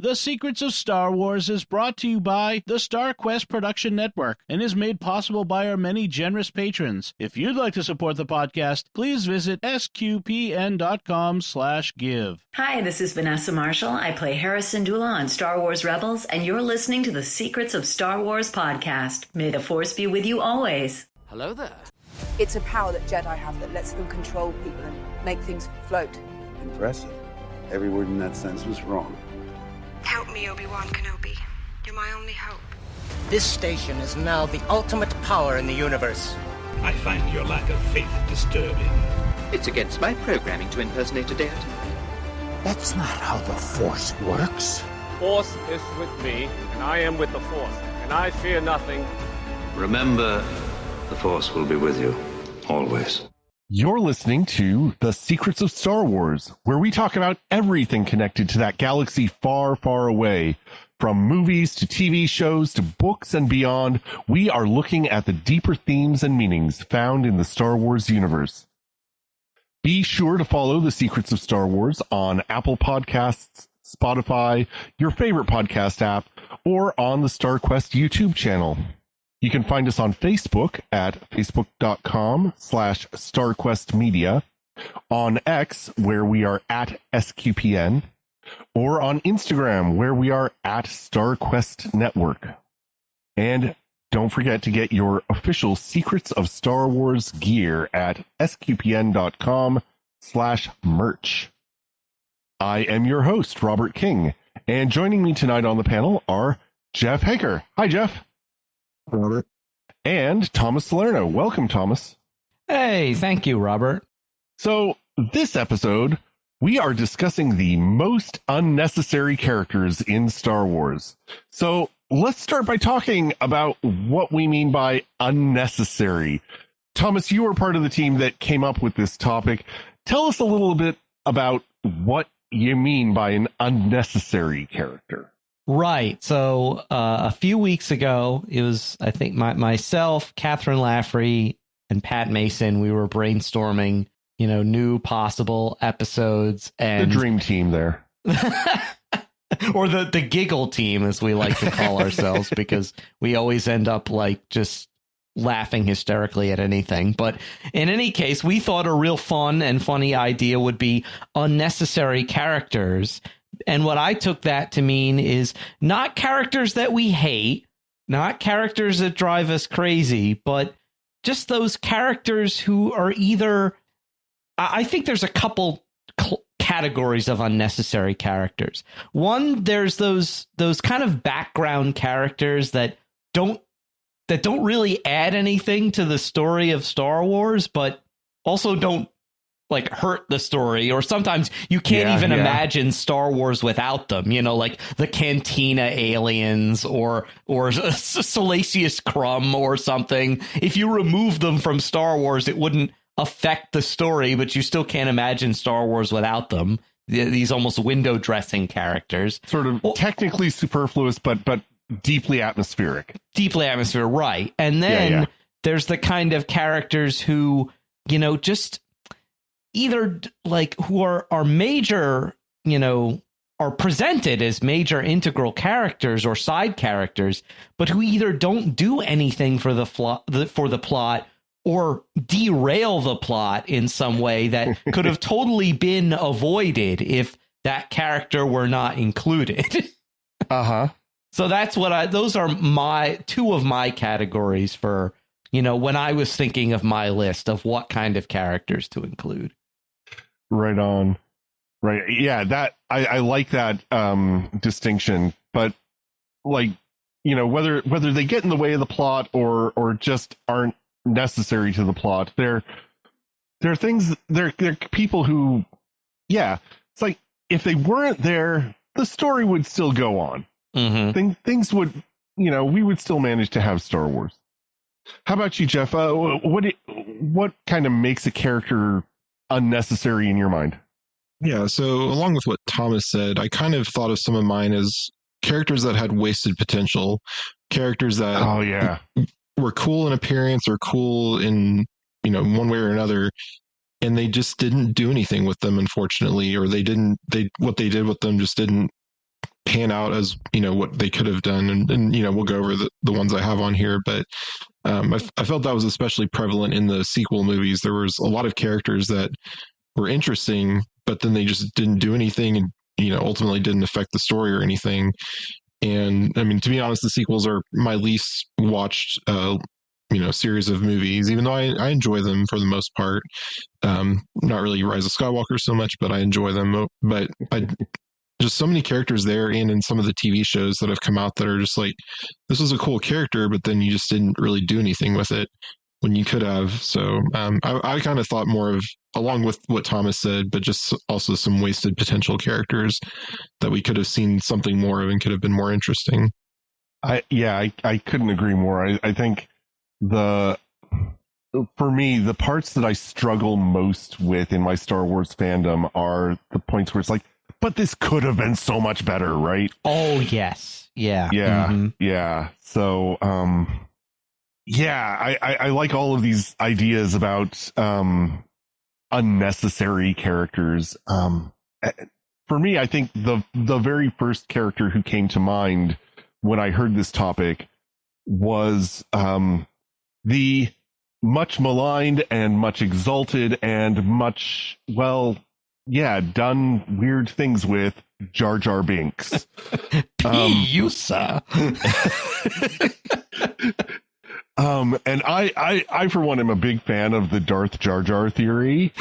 The Secrets of Star Wars is brought to you by the Star Quest Production Network and is made possible by our many generous patrons. If you'd like to support the podcast, please visit sqpn.com/give. Hi, this is Vanessa Marshall. I play Hera Syndulla on Star Wars Rebels, and you're listening to the Secrets of Star Wars podcast. May the Force be with you always. Hello there. It's a power that Jedi have that lets them control people and make things float. Impressive. Every word in that sentence was wrong. Help me, Obi-Wan Kenobi. You're my only hope. This station is now the ultimate power in the universe. I find your lack of faith disturbing. It's against my programming to impersonate a deity. That's not how the Force works. Force is with me, and I am with the Force, and I fear nothing. Remember, the Force will be with you, always. You're listening to The Secrets of Star Wars, where we talk about everything connected to that galaxy far, far away. From movies to TV shows to books and beyond, we are looking at the deeper themes and meanings found in the Star Wars universe. Be sure to follow The Secrets of Star Wars on Apple Podcasts, Spotify, your favorite podcast app, or on the StarQuest YouTube channel. You can find us on Facebook at facebook.com/StarQuestMedia, on X, where we are at SQPN, or on Instagram, where we are at StarQuest Network. And don't forget to get your official Secrets of Star Wars gear at sqpn.com/merch. I am your host, Robert King, and joining me tonight on the panel are Jeff Haecker. Hi, Jeff. Robert. And Thomas Salerno. Welcome, Thomas. Hey, thank you, Robert. So, this episode, we are discussing the most unnecessary characters in Star Wars. So, let's start by talking about what we mean by unnecessary. Thomas, you were part of the team that came up with this topic. Tell us a little bit about what you mean by an unnecessary character. Right. So a few weeks ago, it was, I think, myself, Catherine Laffrey, and Pat Mason. We were brainstorming, new possible episodes. And the dream team there. Or the giggle team, as we like to call ourselves, because we always end up just laughing hysterically at anything. But in any case, we thought a real fun and funny idea would be unnecessary characters. And what I took that to mean is not characters that we hate, not characters that drive us crazy, but just those characters who are either, I think there's a couple categories of unnecessary characters. One, there's those kind of background characters that don't really add anything to the story of Star Wars, but also don't hurt the story, or sometimes you can't even imagine Star Wars without them, like the Cantina aliens or Salacious Crumb or something. If you remove them from Star Wars, it wouldn't affect the story, but you still can't imagine Star Wars without them. These almost window dressing characters. Sort of technically superfluous, but deeply atmospheric. Deeply atmospheric, right. And then there's the kind of characters who, just either who are major, are presented as major integral characters or side characters, but who either don't do anything for the plot or derail the plot in some way that could have totally been avoided if that character were not included. Uh-huh. So that's those are two of my categories for, when I was thinking of my list of what kind of characters to include. Right on. Right. Yeah, that I like that distinction, but whether they get in the way of the plot or just aren't necessary to the plot, they're things, they're people who, it's like if they weren't there, the story would still go on. Mm-hmm. Things would, we would still manage to have Star Wars. How about you, Jeff? What kind of makes a character unnecessary in your mind? Yeah, so along with what Thomas said, I kind of thought of some of mine as characters that had wasted potential, characters that were cool in appearance or cool in, one way or another, and they just didn't do anything with them, unfortunately, or what they did with them just didn't pan out as, what they could have done. And we'll go over the ones I have on here, but I felt that was especially prevalent in the sequel movies. There was a lot of characters that were interesting, but then they just didn't do anything and, ultimately didn't affect the story or anything. And I mean, to be honest, the sequels are my least watched, series of movies, even though I enjoy them for the most part. Not really Rise of Skywalker so much, but I enjoy them. But just so many characters there and in some of the TV shows that have come out that are just like, this was a cool character, but then you just didn't really do anything with it when you could have. So I kind of thought more of, along with what Thomas said, but just also some wasted potential characters that we could have seen something more of and could have been more interesting. I couldn't agree more. I think for me, the parts that I struggle most with in my Star Wars fandom are the points where it's like, but this could have been so much better, right? Oh, yes. Yeah. Yeah. Mm-hmm. Yeah. So, I like all of these ideas about unnecessary characters. For me, I think the very first character who came to mind when I heard this topic was the much maligned and much exalted and much, done weird things with Jar Jar Binks. You, sir. And I for one am a big fan of the Darth Jar Jar theory.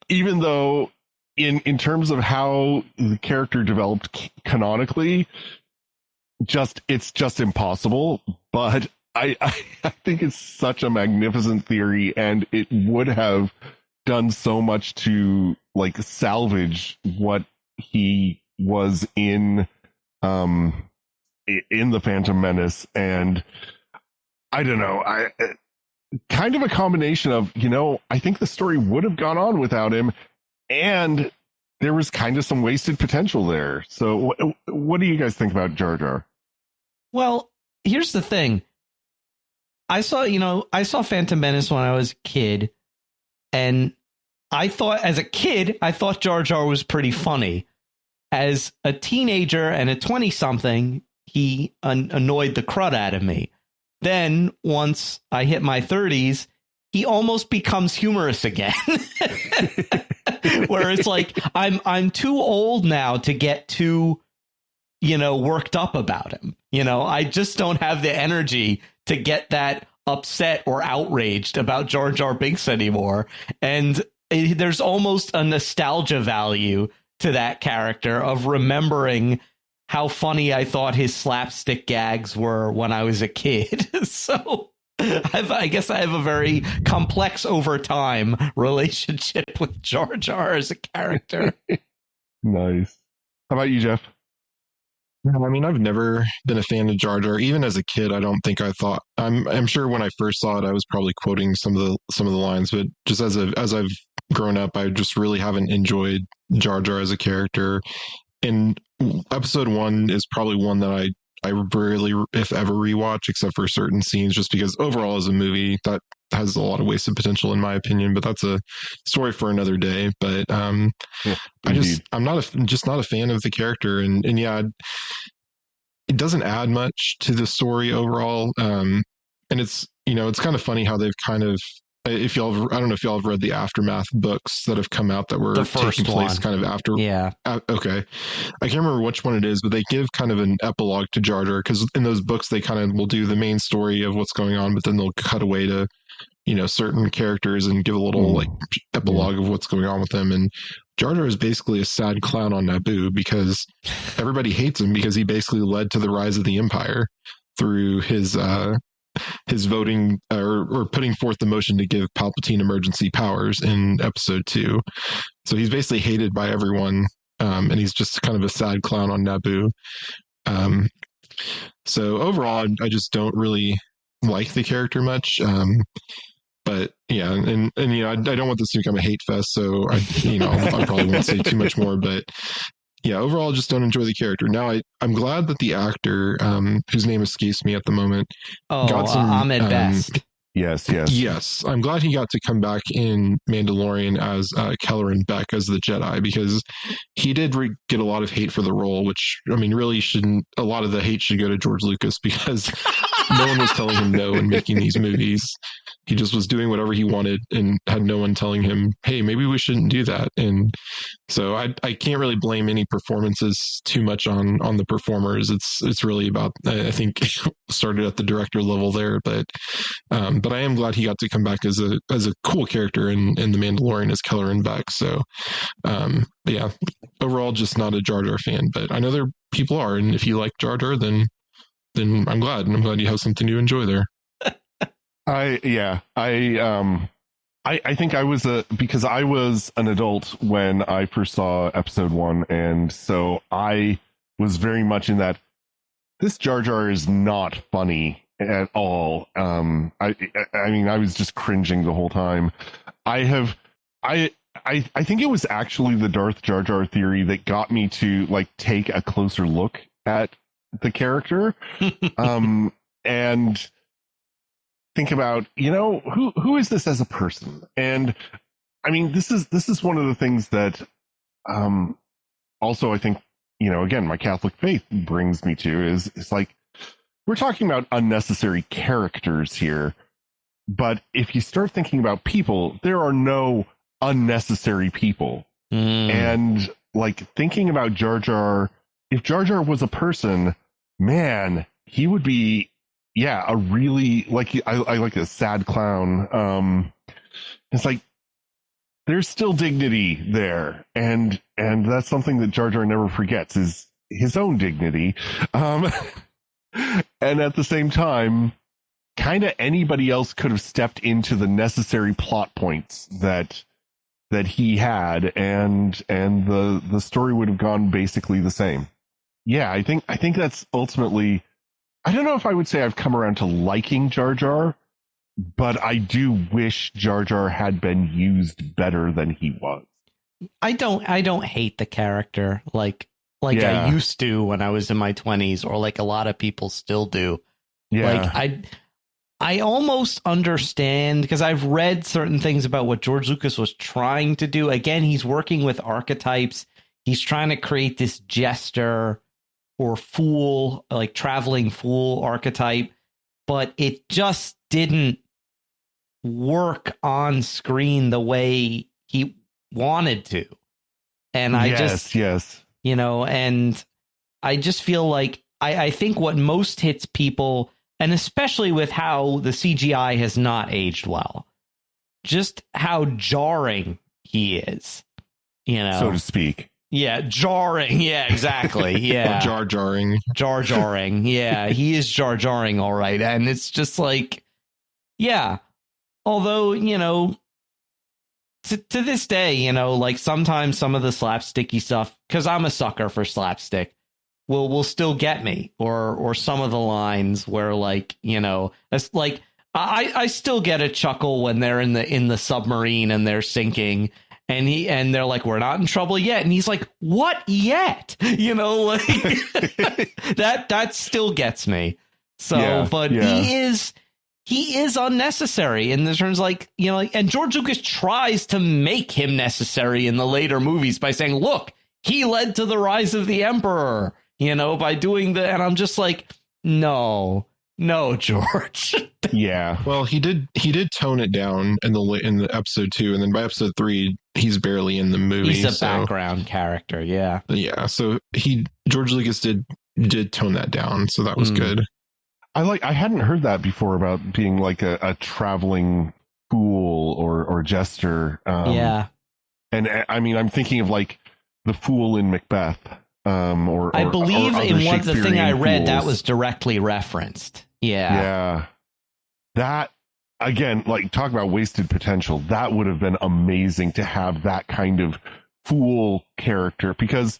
Even though in terms of how the character developed canonically, it's just impossible. But I think it's such a magnificent theory, and it would have done so much to like salvage what he was in the Phantom Menace. And I don't know, kind of a combination of, I think the story would have gone on without him, and there was kind of some wasted potential there. So what do you guys think about Jar Jar? Well, here's the thing. I saw Phantom Menace when I was a kid, and as a kid, I thought Jar Jar was pretty funny. As a teenager and a 20-something, he annoyed the crud out of me. Then, once I hit my 30s, he almost becomes humorous again. Where it's like, I'm too old now to get too, worked up about him. I just don't have the energy to get that upset or outraged about Jar Jar Binks anymore. And there's almost a nostalgia value to that character of remembering how funny I thought his slapstick gags were when I was a kid. So I guess I have a very complex over time relationship with Jar Jar as a character. Nice. How about you, Jeff? I mean, I've never been a fan of Jar Jar. Even as a kid, I don't think I thought. I'm sure when I first saw it, I was probably quoting some of the lines. But just as I've grown up, I just really haven't enjoyed Jar Jar as a character. And episode 1 is probably one that I rarely, if ever, rewatch, except for certain scenes, just because overall as a movie that has a lot of wasted potential in my opinion. But that's a story for another day. But I'm not a fan of the character, and yeah, it doesn't add much to the story overall. And it's it's kind of funny how they've kind of, I don't know if y'all have read the Aftermath books that have come out that were taking place kind of after. Yeah. Okay. I can't remember which one it is, but they give kind of an epilogue to Jar Jar, because in those books they kind of will do the main story of what's going on, but then they'll cut away to certain characters and give a little epilogue of what's going on with them. And Jar Jar is basically a sad clown on Naboo because everybody hates him because he basically led to the rise of the Empire through his voting or putting forth the motion to give Palpatine emergency powers in episode 2. So he's basically hated by everyone, and he's just kind of a sad clown on Naboo. So overall, I just don't really like the character much. But yeah, and I don't want this to become a hate fest, so I probably won't say too much more. But yeah, overall, just don't enjoy the character. Now, I'm glad that the actor, whose name escapes me at the moment, got some, Ahmed Best. Yes, I'm glad he got to come back in Mandalorian as Kelleran Beck as the Jedi, because he did get a lot of hate for the role, which, I mean, really shouldn't. A lot of the hate should go to George Lucas, because no one was telling him no in making these movies. He just was doing whatever he wanted and had no one telling him, hey, maybe we shouldn't do that. And so I can't really blame any performances too much on the performers. It's really about, I think, started at the director level there, but I am glad he got to come back as a cool character in The Mandalorian as Kelleran Beck. So yeah, overall just not a Jar Jar fan, but I know there people are, and if you like Jar Jar, then I'm glad, and I'm glad you have something to enjoy there. I think I was because I was an adult when I first saw episode 1, and so I was very much in that this Jar Jar is not funny at all. I mean, I was just cringing the whole time. I think it was actually the Darth Jar Jar theory that got me to like take a closer look at the character, and think about, who is this as a person? And I mean, this is one of the things that also I think, again, my Catholic faith brings me to is like, we're talking about unnecessary characters here, but if you start thinking about people, there are no unnecessary people. And like thinking about Jar Jar, if Jar Jar was a person, man, he would be, a really, like, I like a sad clown. It's like, there's still dignity there. And that's something that Jar Jar never forgets, is his own dignity. And at the same time, kind of anybody else could have stepped into the necessary plot points that he had, and the story would have gone basically the same. Yeah, I think that's ultimately, I don't know if I would say I've come around to liking Jar Jar, but I do wish Jar Jar had been used better than he was. I don't hate the character like I used to when I was in my 20s, or like a lot of people still do. Yeah. Like I almost understand, because I've read certain things about what George Lucas was trying to do. Again, he's working with archetypes. He's trying to create this jester or fool, like traveling fool archetype, but it just didn't work on screen the way he wanted to. And I and I just feel like I think what most hits people, and especially with how the CGI has not aged well, just how jarring he is, so to speak. Yeah, jarring. Yeah, exactly. Yeah. Jar-jarring. Jar-jarring. Yeah, he is jar-jarring, all right. And it's just like, yeah. Although, to this day, like sometimes some of the slapsticky stuff, because I'm a sucker for slapstick, will still get me. Or some of the lines where, like, it's like I still get a chuckle when they're in the submarine and they're sinking. And they're like, we're not in trouble yet. And he's like, what yet? Like that still gets me. So, he is unnecessary in the terms, like, and George Lucas tries to make him necessary in the later movies by saying, look, he led to the rise of the Emperor, by doing and I'm just like, no, George. Yeah. Well, he did tone it down in the episode 2, and then by episode 3, he's barely in the movie. He's a background character. Yeah. Yeah. So George Lucas did tone that down. So that was good. I hadn't heard that before about being like a traveling fool or jester. Yeah. And I mean, I'm thinking of like the fool in Macbeth. Or I believe in the thing I read fools. that was directly referenced. Yeah. Yeah. That, again, like, talk about wasted potential. That would have been amazing to have that kind of fool character, because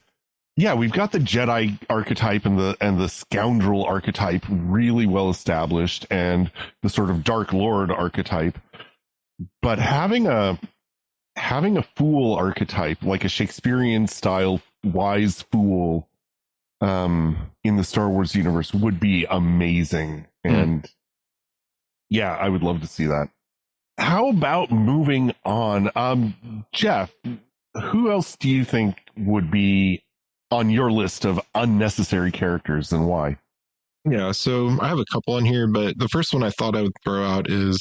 we've got the Jedi archetype and the scoundrel archetype really well established, and the sort of Dark Lord archetype. But having a fool archetype, like a Shakespearean style wise fool, in the Star Wars universe would be amazing. And Yeah, I would love to see that. How about moving on? Jeff, who else do you think would be on your list of unnecessary characters and why? Yeah, so I have a couple on here, but the first one I thought I would throw out is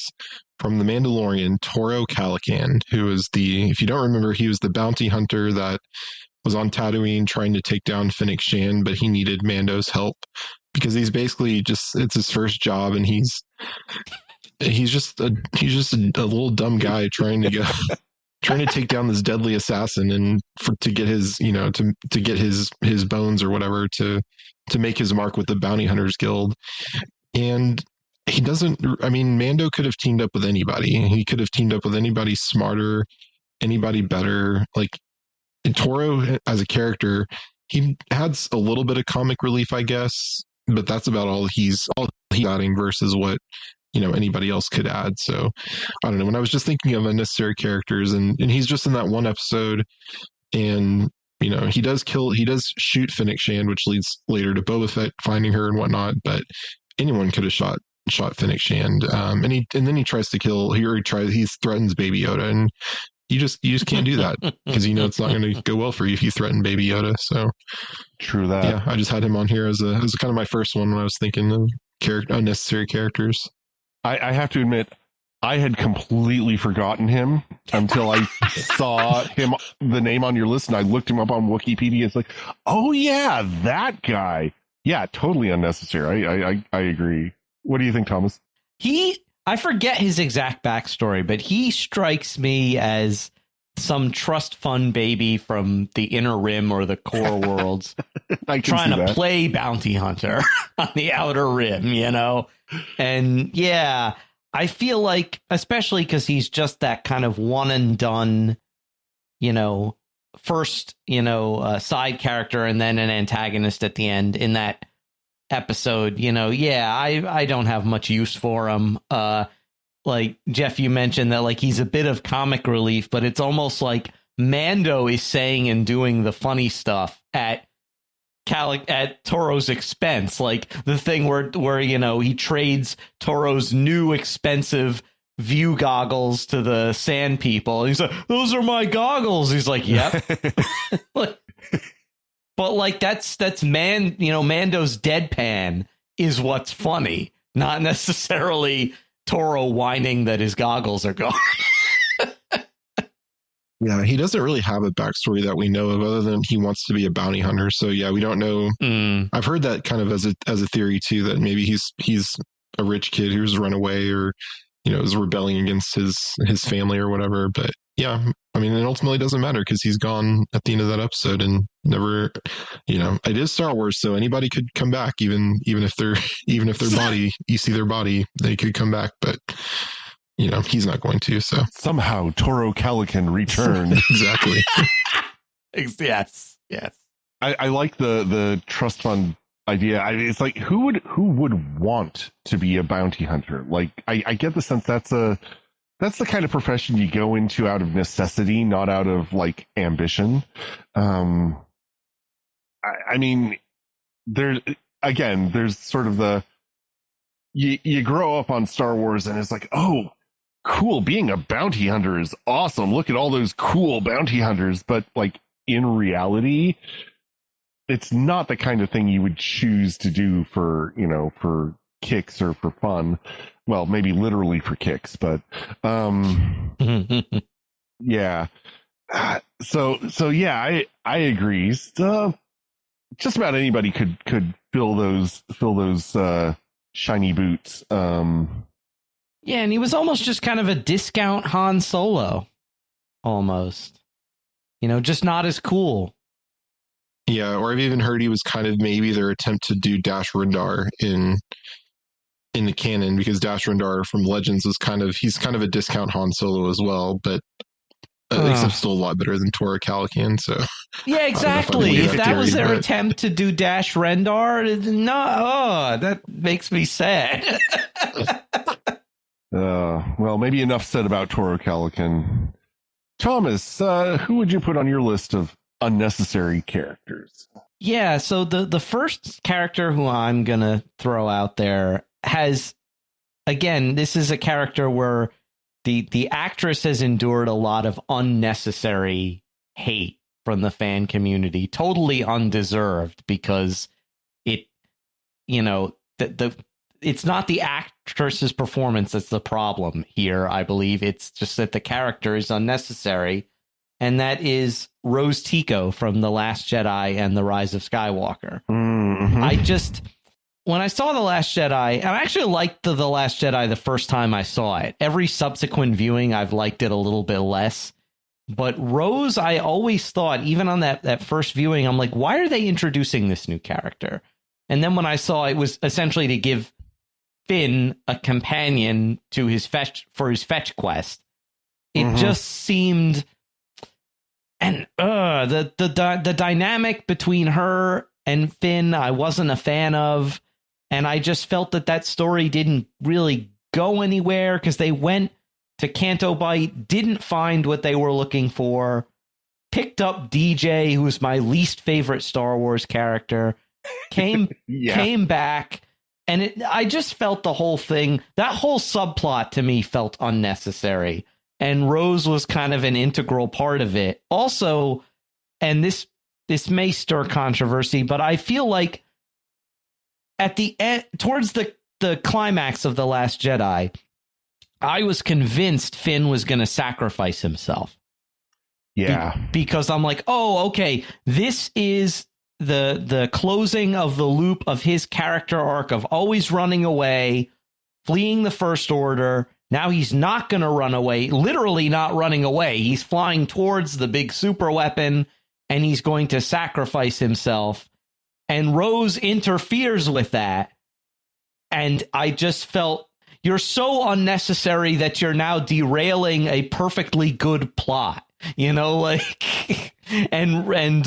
from The Mandalorian, Toro Calican, who is if you don't remember, he was the bounty hunter that was on Tatooine trying to take down Fennec Shan, but he needed Mando's help because he's basically it's his first job, and he's just a little dumb guy trying to take down this deadly assassin and to get his to get his bones or whatever to make his mark with the Bounty Hunters Guild. And he doesn't, I mean, Mando could have teamed up with anybody. He could have teamed up with anybody smarter, anybody better. Like Toro as a character, he adds a little bit of comic relief, I guess, but that's about all he's adding versus what anybody else could add. So I don't know. When I was just thinking of unnecessary characters, and he's just in that one episode, and he does shoot Fennec Shand, which leads later to Boba Fett finding her and whatnot. But anyone could have shot Fennec Shand, and then he tries to kill. He threatens Baby Yoda, and you just can't do that because it's not going to go well for you if you threaten Baby Yoda. So true that. Yeah, I just had him on here as kind of my first one when I was thinking of unnecessary characters. I have to admit, I had completely forgotten him until I saw the name on your list, and I looked him up on Wikipedia. It's like, oh yeah, that guy. Yeah, totally unnecessary. I agree. What do you think, Thomas? I forget his exact backstory, but he strikes me as some trust fund baby from the Inner Rim or the Core Worlds trying to play bounty hunter on the Outer Rim, And yeah, I feel like, especially because he's just that kind of one and done, first, side character and then an antagonist at the end in that episode, I don't have much use for him. Like Jeff, you mentioned that like he's a bit of comic relief, but it's almost like Mando is saying and doing the funny stuff at Toro's expense, like the thing where he trades Toro's new expensive view goggles to the Sand People. And he's like, "Those are my goggles." He's like, "Yep." But like that's Mando's deadpan is what's funny, not necessarily Toro whining that his goggles are gone. Yeah, he doesn't really have a backstory that we know of other than he wants to be a bounty hunter. So yeah, we don't know. I've heard that kind of as a theory too, that maybe he's a rich kid who's run away or is rebelling against his family or whatever. But yeah, I mean, it ultimately doesn't matter because he's gone at the end of that episode and never. It is Star Wars, so anybody could come back, even if their body, you see their body, they could come back, but. He's not going to. So somehow Toro Calican returned. Exactly. Yes. I like the trust fund idea. It's like who would want to be a bounty hunter? Like I get the sense that's the kind of profession you go into out of necessity, not out of like ambition. I mean, there's sort of you grow up on Star Wars and it's like, oh, cool, being a bounty hunter is awesome. Look at all those cool bounty hunters. But like in reality, it's not the kind of thing you would choose to do for kicks or for fun. Well, maybe literally for kicks, but yeah. So yeah, I agree. So, just about anybody could fill those shiny boots. Yeah, and he was almost just kind of a discount Han Solo. Almost. Just not as cool. Yeah, or I've even heard he was kind of maybe their attempt to do Dash Rendar in the canon, because Dash Rendar from Legends is he's kind of a discount Han Solo as well, but except still a lot better than Toro Calican. So yeah, exactly. If that was their attempt to do Dash Rendar, that makes me sad. Well, maybe enough said about Toro Calican. Thomas, who would you put on your list of unnecessary characters? Yeah, so the first character who I'm gonna throw out there has again, this is a character where the actress has endured a lot of unnecessary hate from the fan community, totally undeserved, because it, it's not the actress's performance that's the problem here. I believe it's just that the character is unnecessary, and that is Rose Tico from The Last Jedi and The Rise of Skywalker. Mm-hmm. When I saw The Last Jedi, and I actually liked The Last Jedi the first time I saw it. Every subsequent viewing, I've liked it a little bit less. But Rose, I always thought, even on that first viewing, I'm like, why are they introducing this new character? And then when I saw it was essentially to give Finn a companion to his fetch quest, it just seemed, and the dynamic between her and Finn, I wasn't a fan of. And I just felt that story didn't really go anywhere, because they went to Canto Bight, didn't find what they were looking for, picked up DJ, who was my least favorite Star Wars character, came back, and I just felt the whole thing, that whole subplot to me felt unnecessary. And Rose was kind of an integral part of it. Also, and this may stir controversy, but I feel like at the end, towards the climax of The Last Jedi, I was convinced Finn was going to sacrifice himself. Yeah. Because I'm like, oh, okay, this is the closing of the loop of his character arc of always running away, fleeing the First Order. Now he's not going to run away, literally not running away. He's flying towards the big super weapon, and he's going to sacrifice himself. And Rose interferes with that. And I just felt, you're so unnecessary that you're now derailing a perfectly good plot, and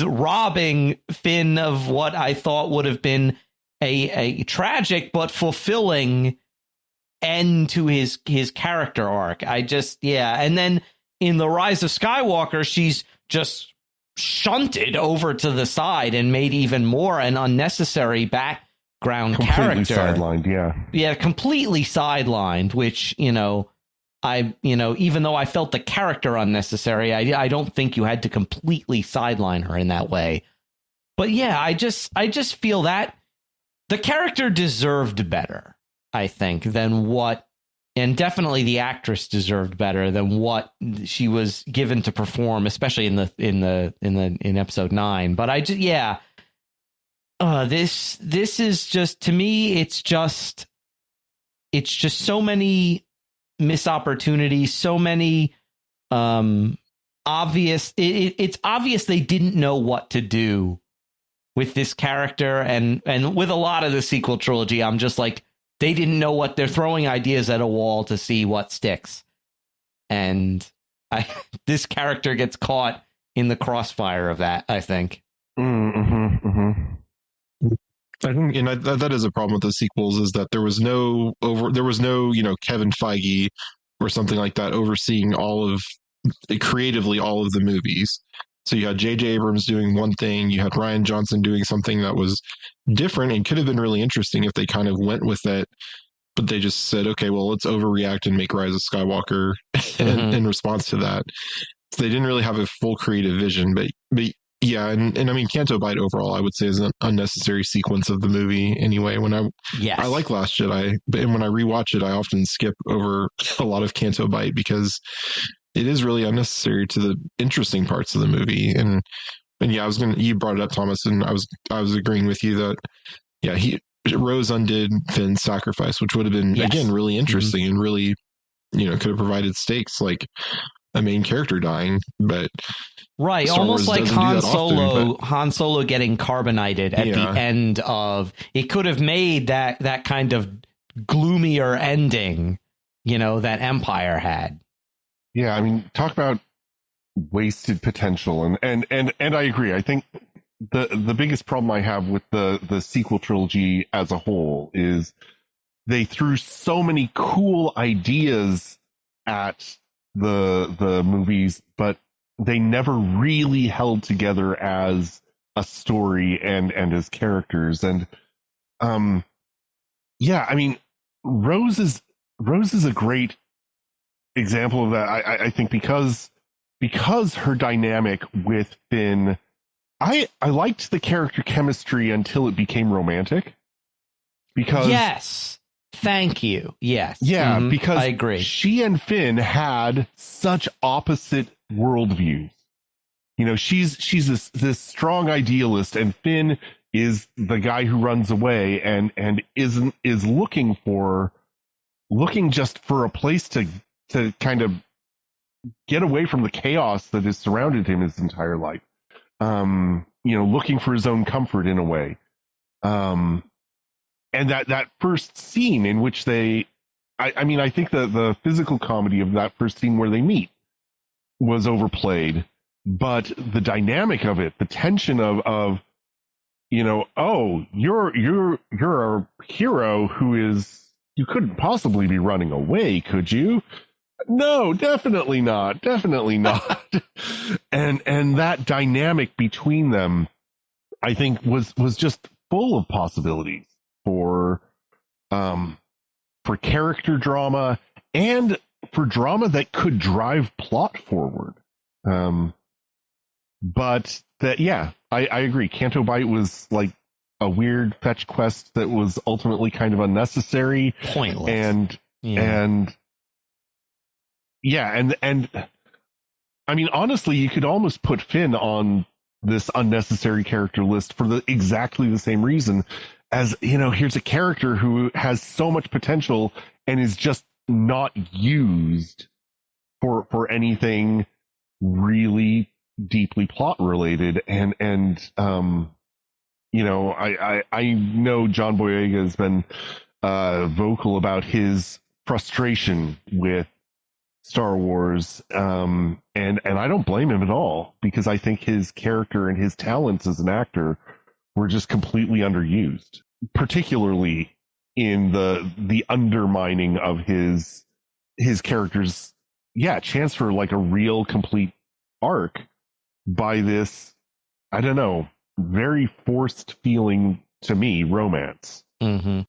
robbing Finn of what I thought would have been a tragic but fulfilling end to his character arc. And then in The Rise of Skywalker, she's just shunted over to the side and made even more an unnecessary background completely character. Sidelined, completely sidelined, which, even though I felt the character unnecessary, I don't think you had to completely sideline her in that way. But yeah, I just feel that the character deserved better, I think, than what, and definitely the actress deserved better than what she was given to perform, especially in episode 9. But this is just, to me, it's just so many missed opportunities, so many obvious. It's obvious they didn't know what to do with this character, and with a lot of the sequel trilogy, I'm just like, they didn't know what they're throwing ideas at a wall to see what sticks. And this character gets caught in the crossfire of that, I think. I think, and that is a problem with the sequels, is that there was no Kevin Feige or something like that overseeing creatively all of the movies. So you had J.J. Abrams doing one thing, you had Rian Johnson doing something that was different and could have been really interesting if they kind of went with it, but they just said, okay, well, let's overreact and make Rise of Skywalker in response to that. So they didn't really have a full creative vision, but yeah, and I mean, Canto Bight overall, I would say, is an unnecessary sequence of the movie anyway. I like Last Jedi, and when I rewatch it, I often skip over a lot of Canto Bight because it is really unnecessary to the interesting parts of the movie. And yeah, you brought it up, Thomas, and I was agreeing with you that, yeah, Rose undid Finn's sacrifice, which would have been, again, really interesting and really, could have provided stakes, like a main character dying, but right, Star almost Wars like Han Solo getting carbonated at the end of, it could have made that kind of gloomier ending, that Empire had. Yeah, I mean, talk about wasted potential, and I agree. I think the biggest problem I have with the sequel trilogy as a whole is they threw so many cool ideas at the movies, but they never really held together as a story and as characters. And yeah, I mean, Rose is Rose is a great example of that. I think because her dynamic with Finn, I liked the character chemistry until it became romantic. Because yes, thank you. Yes, yeah, because I agree. She and Finn had such opposite worldviews. She's this strong idealist, and Finn is the guy who runs away and is looking just for a place to kind of get away from the chaos that has surrounded him his entire life. Looking for his own comfort in a way. And that first scene in which I think the physical comedy of that first scene where they meet was overplayed, but the dynamic of it, the tension of you're a hero you couldn't possibly be running away, could you? No, definitely not. and that dynamic between them, I think was just full of possibilities for character drama and for drama that could drive plot forward. But that, yeah, I agree. Canto Bight was like a weird fetch quest that was ultimately kind of unnecessary, pointless, and I mean, honestly, you could almost put Finn on this unnecessary character list for exactly the same reason as, here's a character who has so much potential and is just not used for anything really deeply plot related. I know John Boyega has been vocal about his frustration with Star Wars, and I don't blame him at all, because I think his character and his talents as an actor were just completely underused, particularly in the undermining of his character's chance for like a real complete arc by this, I don't know, very forced feeling to me romance. Mm-hmm.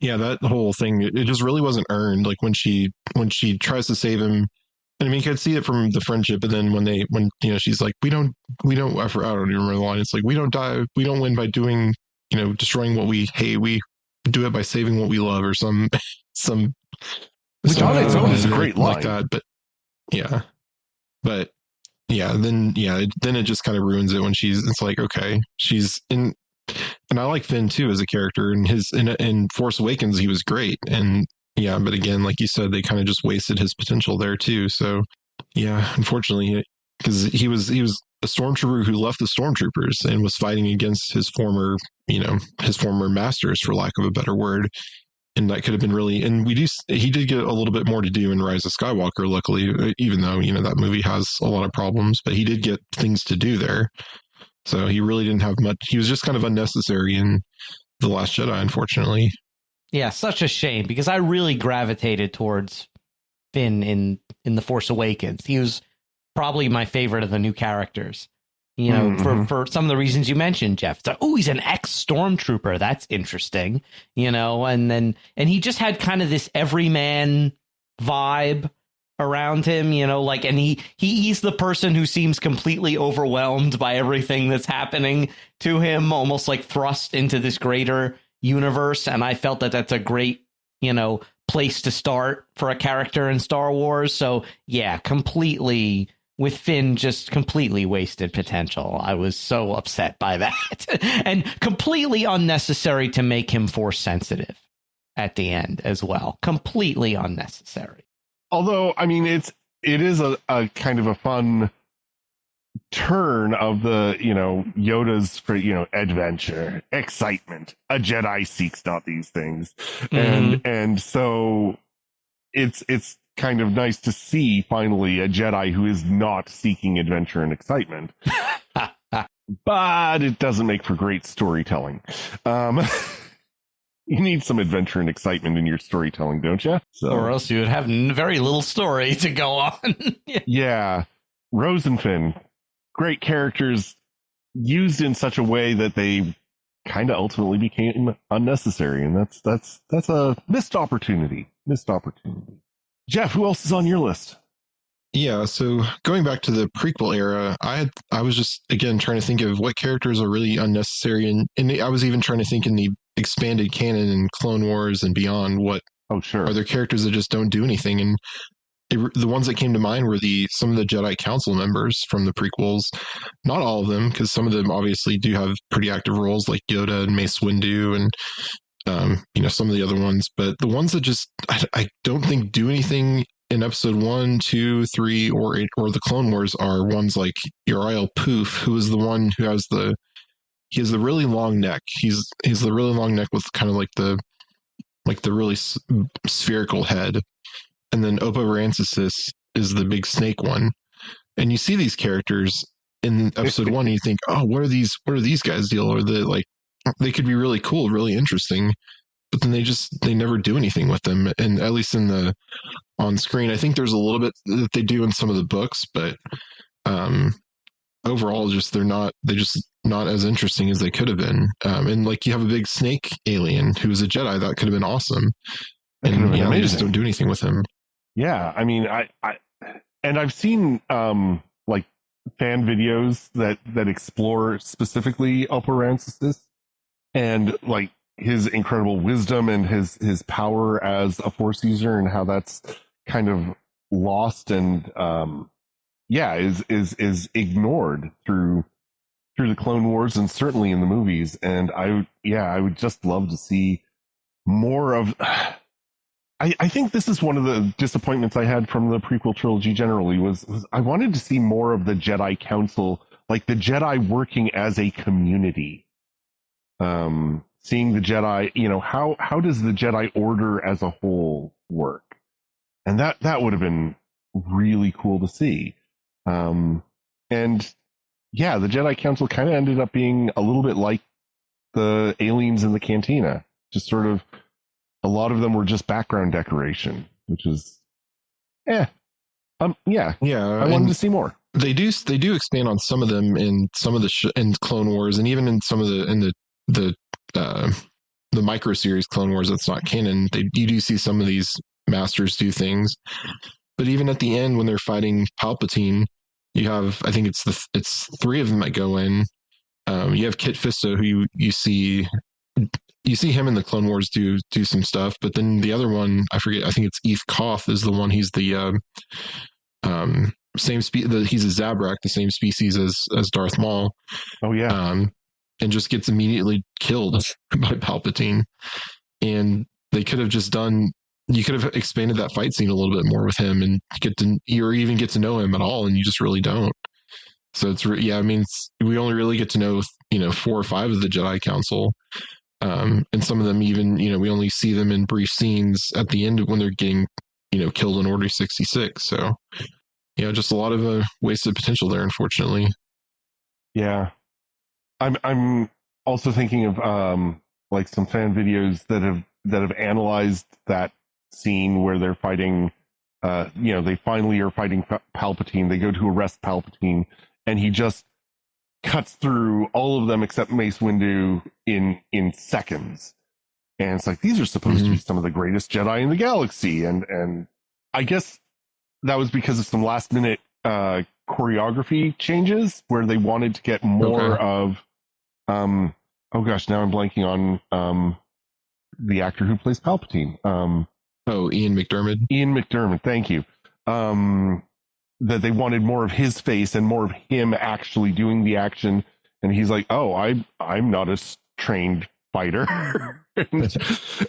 Yeah, that whole thing, it just really wasn't earned. Like when she tries to save him, I mean, you could see it from the friendship, but then when she's like, we don't I don't remember the line. It's like, we don't die, we don't win by doing, destroying what we hate, we do it by saving what we love, or some which on its own is a great line like that. Then it just kind of ruins it when it's like, okay, she's in. And I like Finn too as a character, and in Force Awakens he was great, and but again, like you said, they kind of just wasted his potential there too. So unfortunately, because he was a stormtrooper who left the stormtroopers and was fighting against his former masters, for lack of a better word, and that could have been really. And he did get a little bit more to do in Rise of Skywalker, luckily, even though that movie has a lot of problems, but he did get things to do there. So he really didn't have much. He was just kind of unnecessary in The Last Jedi, unfortunately. Yeah, such a shame, because I really gravitated towards Finn in The Force Awakens. He was probably my favorite of the new characters. For some of the reasons you mentioned, Jeff. It's like, oh, he's an ex-stormtrooper. That's interesting. And he just had kind of this everyman vibe around him, and he's the person who seems completely overwhelmed by everything that's happening to him, almost like thrust into this greater universe. And I felt that that's a great, place to start for a character in Star Wars. So yeah, completely with Finn, just completely wasted potential. I was so upset by that and completely unnecessary to make him Force sensitive at the end as well. Completely unnecessary. Although, I mean, it is a kind of a fun turn of the, Yoda's for, adventure, excitement. A Jedi seeks not these things. Mm-hmm. And so it's kind of nice to see finally a Jedi who is not seeking adventure and excitement. But it doesn't make for great storytelling. You need some adventure and excitement in your storytelling, don't you? So, or else you would have very little story to go on. Yeah. Rose and Finn, great characters, used in such a way that they kind of ultimately became unnecessary, and that's a missed opportunity. missed opportunity. Jeff, who else is on your list? Yeah, so going back to the prequel era, I was just again trying to think of what characters are really unnecessary, and I was even trying to think in the expanded canon and Clone Wars and beyond. What are there characters that just don't do anything? And the ones that came to mind were some of the Jedi Council members from the prequels. Not all of them, because some of them obviously do have pretty active roles, like Yoda and Mace Windu, and some of the other ones. But the ones that just I don't think do anything in episode 1, 2, 3, or the Clone Wars are ones like Uriel Poof, who is the one who has the really long neck. He's the really long neck with kind of like the really spherical head, and then Opa Rancisis is the big snake one. And you see these characters in episode 1, and you think, oh, what are these guys' deal? Or they could be really cool, really interesting, but then they never do anything with them. And at least on screen, I think there's a little bit that they do in some of the books, but overall, they're just not as interesting as they could have been. And like you have a big snake alien who's a Jedi, that could have been awesome. And they just don't do anything with him. Yeah, I mean, I've seen like fan videos that explore specifically Operances and like his incredible wisdom and his power as a Force user, and how that's kind of lost and is ignored through the Clone Wars and certainly in the movies. And I would just love to see more of. I think this is one of the disappointments I had from the prequel trilogy generally was I wanted to see more of the Jedi Council, like the Jedi working as a community. Seeing the Jedi, how does the Jedi Order as a whole work? And that would have been really cool to see. And yeah, the Jedi Council kind of ended up being a little bit like the aliens in the cantina, just sort of. A lot of them were just background decoration, which is, I wanted to see more. They do expand on some of them in some of in Clone Wars, and even in some of the micro series Clone Wars that's not canon. You do see some of these masters do things, but even at the end when they're fighting Palpatine, you have, I think it's 3 of them that go in. You have Kit Fisto, who you see. You see him in the Clone Wars do some stuff, but then the other one, I forget. I think it's Eve Koth is the one. He's the same he's a Zabrak, the same species as Darth Maul. Oh yeah, and just gets immediately killed by Palpatine. And they could have just done. You could have expanded that fight scene a little bit more with him, and even get to know him at all, and you just really don't. So it's we only really get to know 4 or 5 of the Jedi Council. And some of them even, we only see them in brief scenes at the end when they're getting, killed in Order 66. So, just a lot of wasted potential there, unfortunately. Yeah. I'm also thinking of, like some fan videos that have analyzed that scene where they're fighting, they finally are fighting Palpatine. They go to arrest Palpatine, and he just cuts through all of them except Mace Windu in seconds. And it's like, these are supposed to be some of the greatest Jedi in the galaxy. And I guess that was because of some last minute choreography changes where they wanted to get more of oh gosh, now I'm blanking on the actor who plays Palpatine. Ian McDiarmid. Ian McDiarmid, thank you. That they wanted more of his face and more of him actually doing the action. And he's like, oh, I'm not a trained fighter.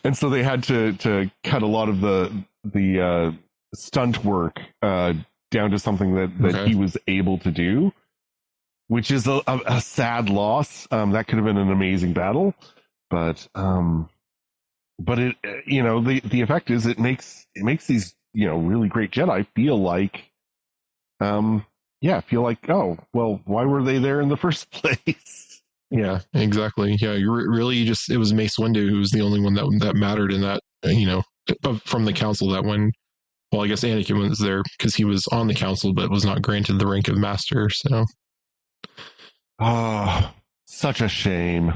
and so they had to cut a lot of the stunt work down to something that he was able to do, which is a sad loss. That could have been an amazing battle, but it, the effect is it makes these, really great Jedi feel like, oh, well, why were they there in the first place? Yeah, exactly. Yeah, it was Mace Windu who was the only one that mattered in that, from the council that when, well, I guess Anakin was there because he was on the council, but was not granted the rank of master. So, such a shame.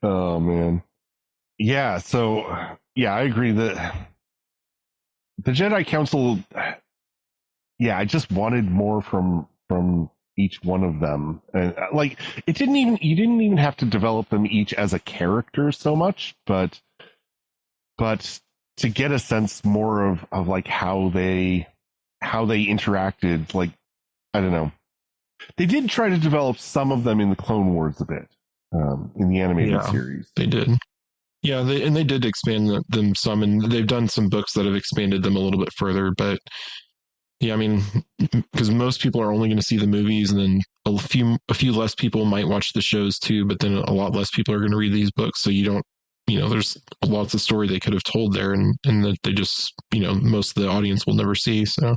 Oh man. Yeah, so I agree that the Jedi Council, I just wanted more from each one of them. And like, you didn't even have to develop them each as a character so much, but to get a sense more of like how they interacted. Like, I don't know, they did try to develop some of them in the Clone Wars a bit, in the animated series. They did. Yeah, they did expand them some, and they've done some books that have expanded them a little bit further. But yeah, I mean, because most people are only going to see the movies, and then a few less people might watch the shows too. But then a lot less people are going to read these books, so you don't, there's lots of story they could have told there, and that they just, most of the audience will never see. So,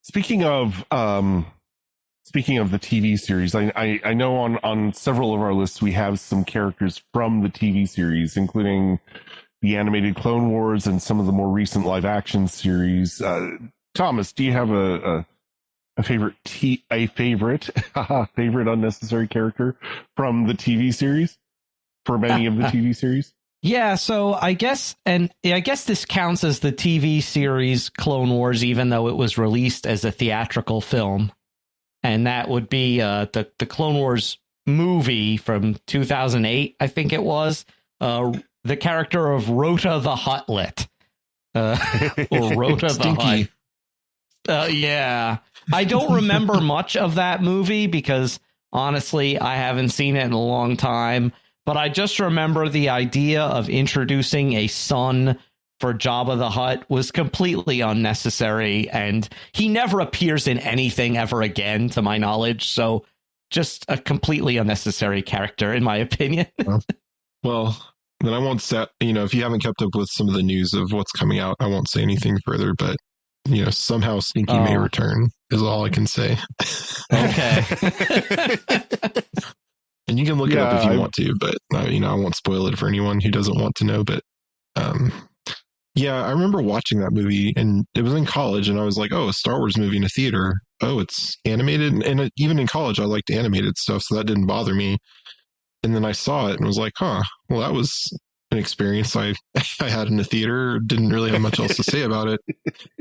speaking of the TV series, I know on several of our lists we have some characters from the TV series, including the animated Clone Wars and some of the more recent live action series. Thomas, do you have a favorite favorite unnecessary character from the TV series? From any of the TV series? Yeah, so I guess this counts as the TV series Clone Wars, even though it was released as a theatrical film. And that would be the Clone Wars movie from 2008, I think it was. The character of Rota the Huttlet. Or Rota the Hutt. Yeah. I don't remember much of that movie because, honestly, I haven't seen it in a long time. But I just remember the idea of introducing a son for Jabba the Hutt was completely unnecessary, and he never appears in anything ever again, to my knowledge. So just a completely unnecessary character, in my opinion. Well, then I won't say, if you haven't kept up with some of the news of what's coming out, I won't say anything further, but somehow Stinky may return is all I can say. Okay. And you can look it up if you want to, but I won't spoil it for anyone who doesn't want to know. But yeah, I remember watching that movie, and it was in college, and I was like, oh, a Star Wars movie in a theater. Oh, it's animated. And even in college, I liked animated stuff, so that didn't bother me. And then I saw it and was like, huh, well, that was an experience I had in a theater. Didn't really have much else to say about it.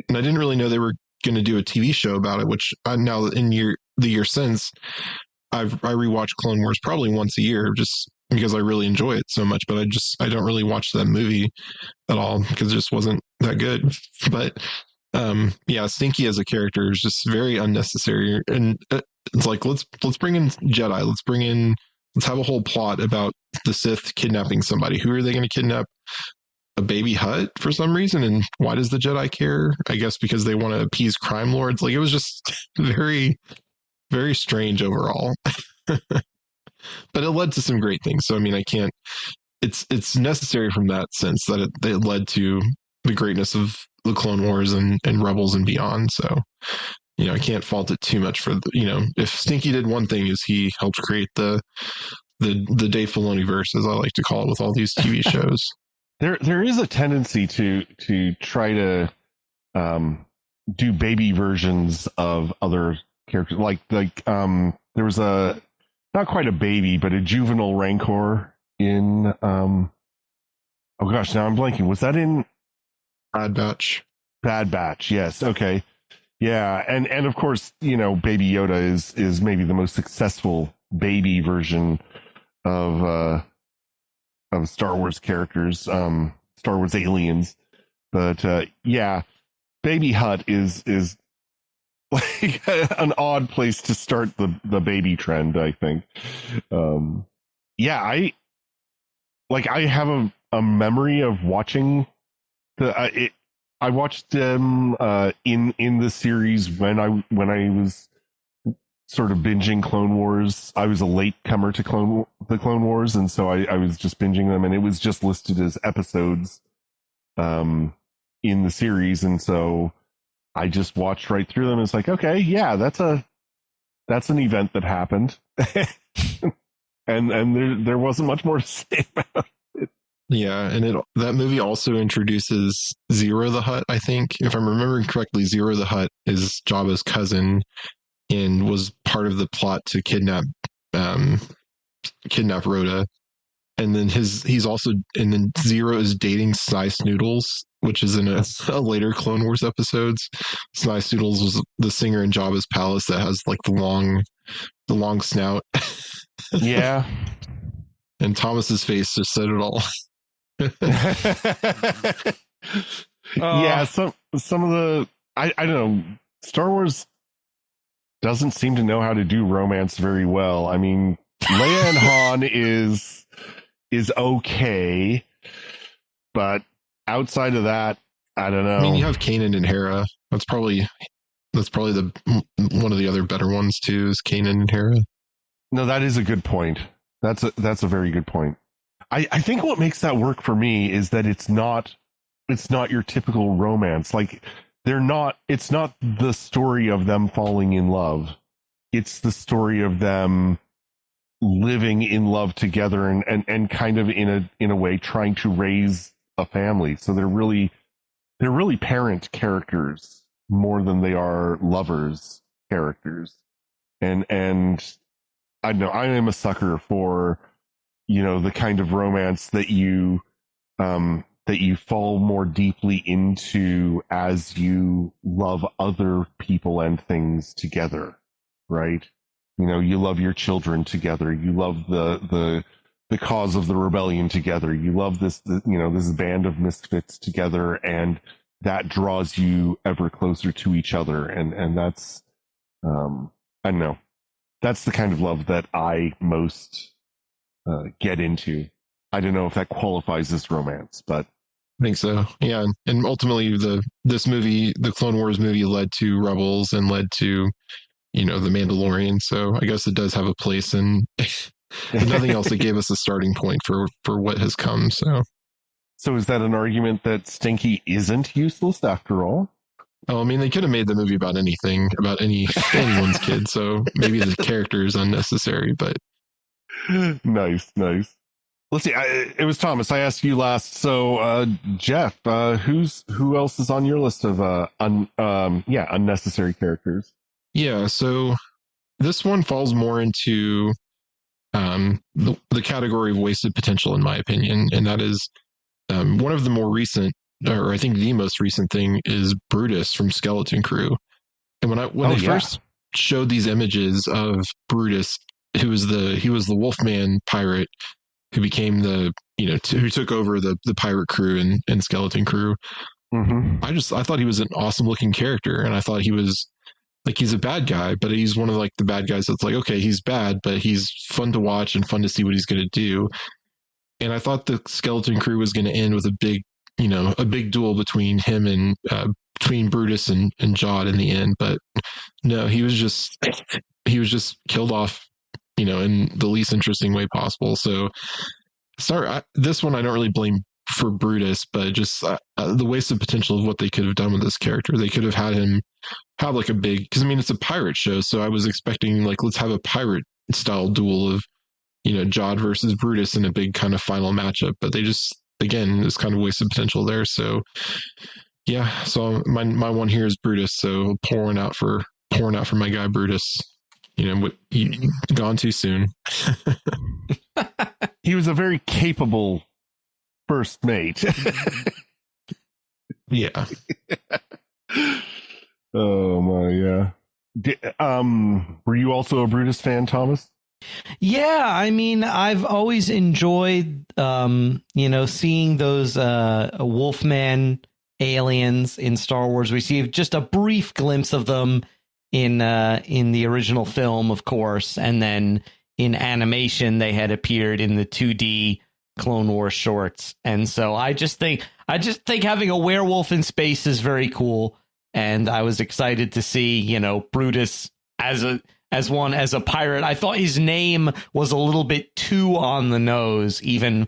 And I didn't really know they were going to do a TV show about it, which now in the year since, I rewatch Clone Wars probably once a year just because I really enjoy it so much. But I don't really watch that movie at all because it just wasn't that good. But yeah, Stinky as a character is just very unnecessary. And it's like, let's bring in Jedi. Let's have a whole plot about the Sith kidnapping somebody. Who are they going to kidnap? A baby Hutt for some reason? And why does the Jedi care? I guess because they want to appease crime lords. Like, it was just very, very strange overall. But it led to some great things. So, I mean, it's necessary from that sense that it led to the greatness of the Clone Wars and Rebels and beyond. So, I can't fault it too much for if Stinky did one thing is he helped create the Dave Filoni verse, as I like to call it, with all these TV shows. There is a tendency to try to do baby versions of other characters. Like there was not quite a baby, but a juvenile Rancor in oh gosh, now I'm blanking. Was that in Bad Batch? Bad Batch, yes. Okay. Yeah, and of course, Baby Yoda is maybe the most successful baby version of Star Wars characters, Star Wars aliens. But yeah, Baby Hutt is like an odd place to start the baby trend, I think. Yeah, I have a memory of watching I watched them in the series when I was sort of binging Clone Wars. I was a late comer to the Clone Wars, and so I was just binging them, and it was just listed as episodes in the series, and so I just watched right through them. It's like, okay, yeah, that's an event that happened, and there wasn't much more to say about it. Yeah, and that movie also introduces Zero the Hutt, I think. If I'm remembering correctly, Zero the Hutt is Jabba's cousin and was part of the plot to kidnap Rhoda. And then Zero is dating Snice Noodles, which is in a later Clone Wars episodes. Snice Noodles was the singer in Jabba's palace that has like the long snout. Yeah. And Thomas's face just said it all. Yeah, some of the I don't know, Star Wars doesn't seem to know how to do romance very well. I mean, Leia and Han is okay, but outside of that, I don't know. I mean, you have Kanan and Hera. That's probably the one of the other better ones too, is Kanan and Hera. No, that is a good point. That's a very good point. I think what makes that work for me is that it's not your typical romance. Like it's not the story of them falling in love. It's the story of them living in love together and kind of in a way trying to raise a family. So they're really parent characters more than they are lovers characters. And I know I am a sucker for, the kind of romance that you fall more deeply into as you love other people and things together, right? You love your children together. You love the cause of the rebellion together. You love this band of misfits together, and that draws you ever closer to each other. And that's, I don't know, that's the kind of love that I most get into. I don't know if that qualifies as romance, but I think so. Yeah, and ultimately this movie, the Clone Wars movie, led to Rebels and led to the Mandalorian. So I guess it does have a place, and if nothing else, it gave us a starting point for what has come. So is that an argument that Stinky isn't useless after all? Oh, I mean, they could have made the movie about anything, about anyone's kid. So maybe the character is unnecessary, but nice. Let's see. It was Thomas. I asked you last. So, Jeff, who else is on your list of unnecessary characters? Yeah. So this one falls more into the category of wasted potential, in my opinion, and that is one of the more recent, or I think the most recent thing, is Brutus from Skeleton Crew. And when they first showed these images of Brutus, he was the Wolfman pirate who became who took over the pirate crew in Skeleton Crew. Mm-hmm. I thought he was an awesome looking character, and I thought he was like, he's a bad guy, but he's one of like the bad guys that's like, okay, he's bad, but he's fun to watch and fun to see what he's going to do. And I thought the Skeleton Crew was going to end with a big duel between him and between Brutus and Jod in the end, but no, he was just killed off, in the least interesting way possible. So this one I don't really blame for Brutus, but just the wasted potential of what they could have done with this character. They could have had him have like a big, because I mean, it's a pirate show, so I was expecting like, let's have a pirate style duel of Jod versus Brutus in a big kind of final matchup, but they just, again, there's kind of wasted potential there. So yeah, so my one here is Brutus, so pouring out for my guy Brutus. Gone too soon. He was a very capable first mate. Yeah. Oh my, yeah. Were you also a Brutus fan, Thomas? Yeah, I mean, I've always enjoyed, seeing those Wolfman aliens in Star Wars. We see just a brief glimpse of them in the original film, of course, and then in animation they had appeared in the 2D Clone Wars shorts. And so I just think having a werewolf in space is very cool, and I was excited to see, Brutus as a pirate. I thought his name was a little bit too on the nose, even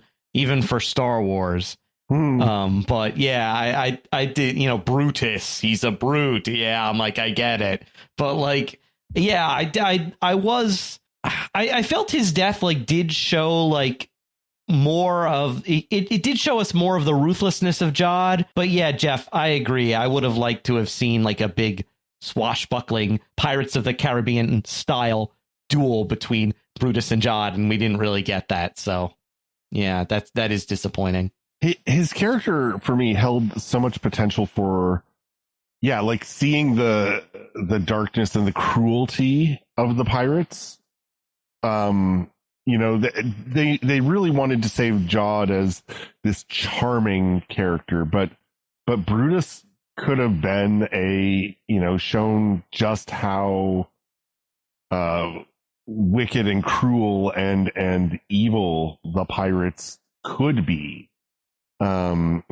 for Star Wars. But yeah, I did, Brutus, he's a brute. Yeah, I'm like, I get it. But like, yeah, I felt his death like did show like more of it did show us more of the ruthlessness of Jod. But yeah, Jeff, I agree. I would have liked to have seen like a big swashbuckling Pirates of the Caribbean style duel between Brutus and Jod, and we didn't really get that. So Yeah, that is disappointing. His character for me held so much potential for, like seeing the darkness and the cruelty of the pirates. They really wanted to save Jod as this charming character, but Brutus could have been shown just how wicked and cruel and evil the pirates could be, and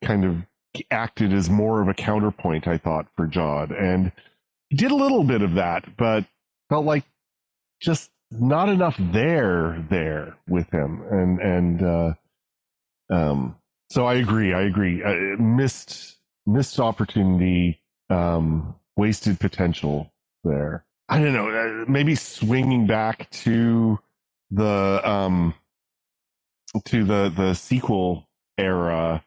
kind of acted as more of a counterpoint, I thought, for Jod, and he did a little bit of that, but felt like just not enough there with him, and so I agree. Missed opportunity, wasted potential there. I don't know. Maybe swinging back to the sequel era.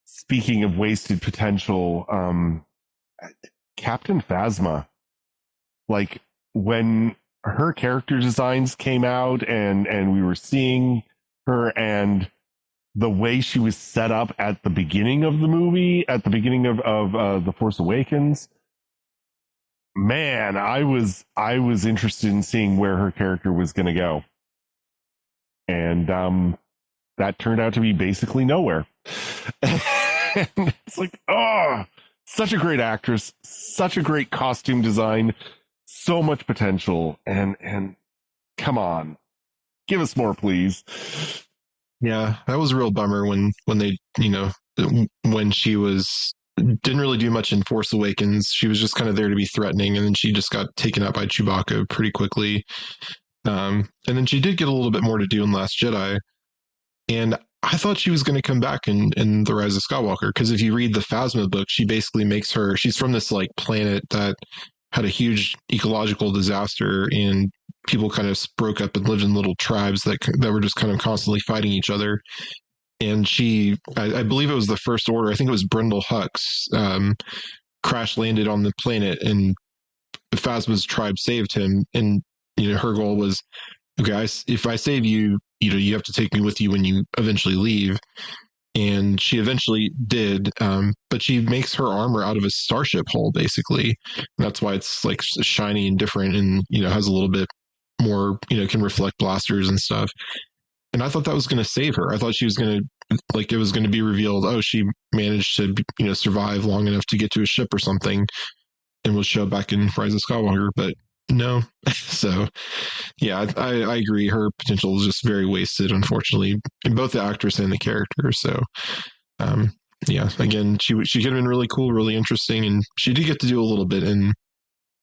Speaking of wasted potential, Captain Phasma, like when her character designs came out and we were seeing her, and the way she was set up at the beginning of the movie, at the beginning of The Force Awakens, man, I was interested in seeing where her character was going to go. And that turned out to be basically nowhere. It's like, such a great actress, such a great costume design, so much potential, and come on, give us more, please. Yeah, that was a real bummer when they, when she didn't really do much in Force Awakens. She was just kind of there to be threatening, and then she just got taken out by Chewbacca pretty quickly. And then she did get a little bit more to do in Last Jedi. And I thought she was going to come back in The Rise of Skywalker, because if you read the Phasma book, she basically she's from this like planet that had a huge ecological disaster, and people kind of broke up and lived in little tribes that were just kind of constantly fighting each other. And I believe it was the First Order. I think it was Brendel Hux, crash landed on the planet, and Phasma's tribe saved him. And her goal was, okay, if I save you, you have to take me with you when you eventually leave. And she eventually did, but she makes her armor out of a starship hull, basically. And that's why it's like shiny and different, and has a little bit more, can reflect blasters and stuff. And I thought that was going to save her. I thought she was going to, like, it was going to be revealed, she managed to survive long enough to get to a ship or something, and will show back in Rise of Skywalker. But no. So yeah, I agree. Her potential is just very wasted, unfortunately, in both the actress and the character. So yeah, again, she could have been really cool, really interesting, and she did get to do a little bit in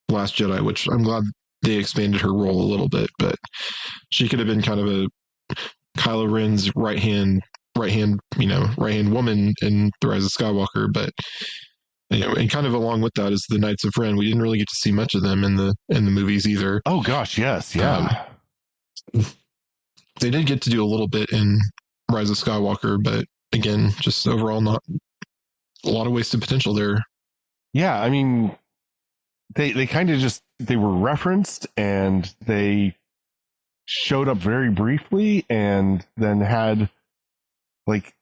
Last Jedi, which I'm glad they expanded her role a little bit. But she could have been kind of a Kylo Ren's right hand woman in The Rise of Skywalker. But and kind of along with that is the Knights of Ren. We didn't really get to see much of them in the movies either. Oh gosh, yes, yeah. They did get to do a little bit in Rise of Skywalker, but again, just overall not a lot of wasted potential there. Yeah, I mean, they kind of just, they were referenced and they showed up very briefly and then had like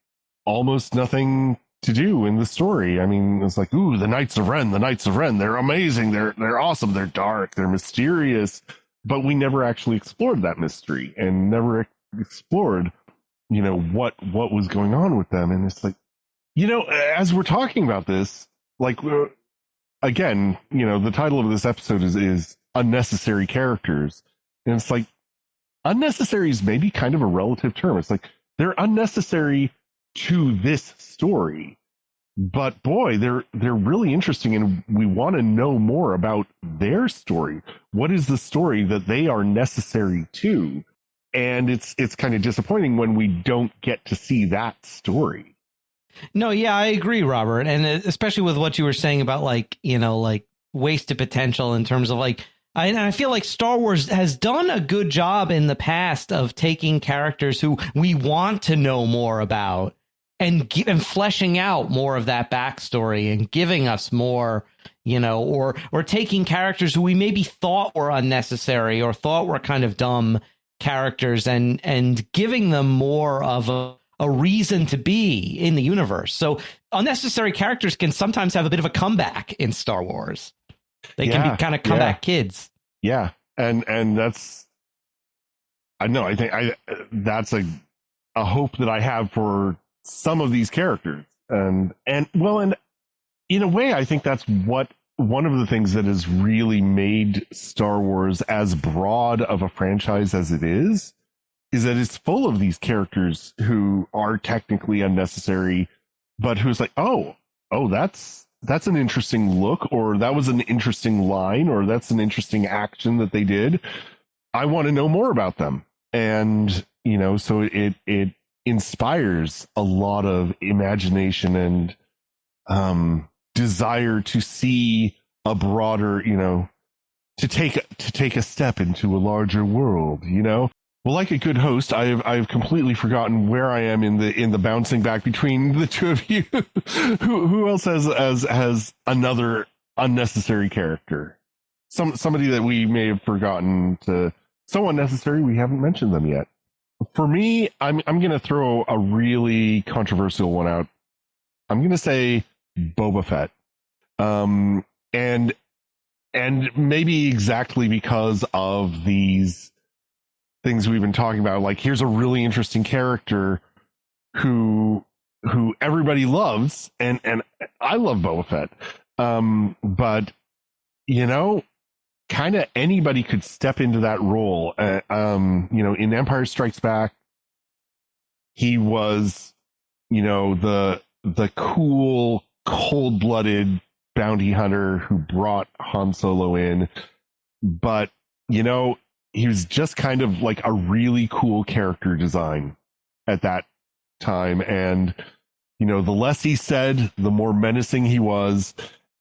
almost nothing to do in the story. I mean, it's like, ooh, the Knights of Ren, they're amazing, they're awesome, they're dark, they're mysterious, but we never actually explored that mystery and never explored, what was going on with them. And it's like, as we're talking about this, like, again, the title of this episode is Unnecessary Characters. And it's like, unnecessary is maybe kind of a relative term. It's like, they're unnecessary to this story, but boy, they're really interesting, and we want to know more about their story. What is the story that they are necessary to? And it's kind of disappointing when we don't get to see that story. No, yeah, I agree, Robert, and especially with what you were saying about like wasted potential in terms of like. I feel like Star Wars has done a good job in the past of taking characters who we want to know more about and fleshing out more of that backstory and giving us more, or taking characters who we maybe thought were unnecessary or thought were kind of dumb characters and giving them more of a reason to be in the universe. So unnecessary characters can sometimes have a bit of a comeback in Star Wars. They can be kind of comeback kids. Yeah. And that's, I know, I think that's a hope that I have for some of these characters. And in a way, I think that's one of the things that has really made Star Wars as broad of a franchise as it is that it's full of these characters who are technically unnecessary, but who's like, oh, that's an interesting look, or that was an interesting line, or that's an interesting action that they did. I want to know more about them. And, so it inspires a lot of imagination and desire to see a broader, to take a step into a larger world, Well, like a good host, I've completely forgotten where I am in the bouncing back between the two of you. Who else has another unnecessary character? Somebody that we may have forgotten to, so unnecessary we haven't mentioned them yet. For me, I'm going to throw a really controversial one out. I'm going to say Boba Fett. And maybe exactly because of these things we've been talking about, like here's a really interesting character who everybody loves, and I love Boba Fett. But kind of anybody could step into that role. In Empire Strikes Back, he was, the cool, cold-blooded bounty hunter who brought Han Solo in, but he was just kind of like a really cool character design at that time. And, the less he said, the more menacing he was.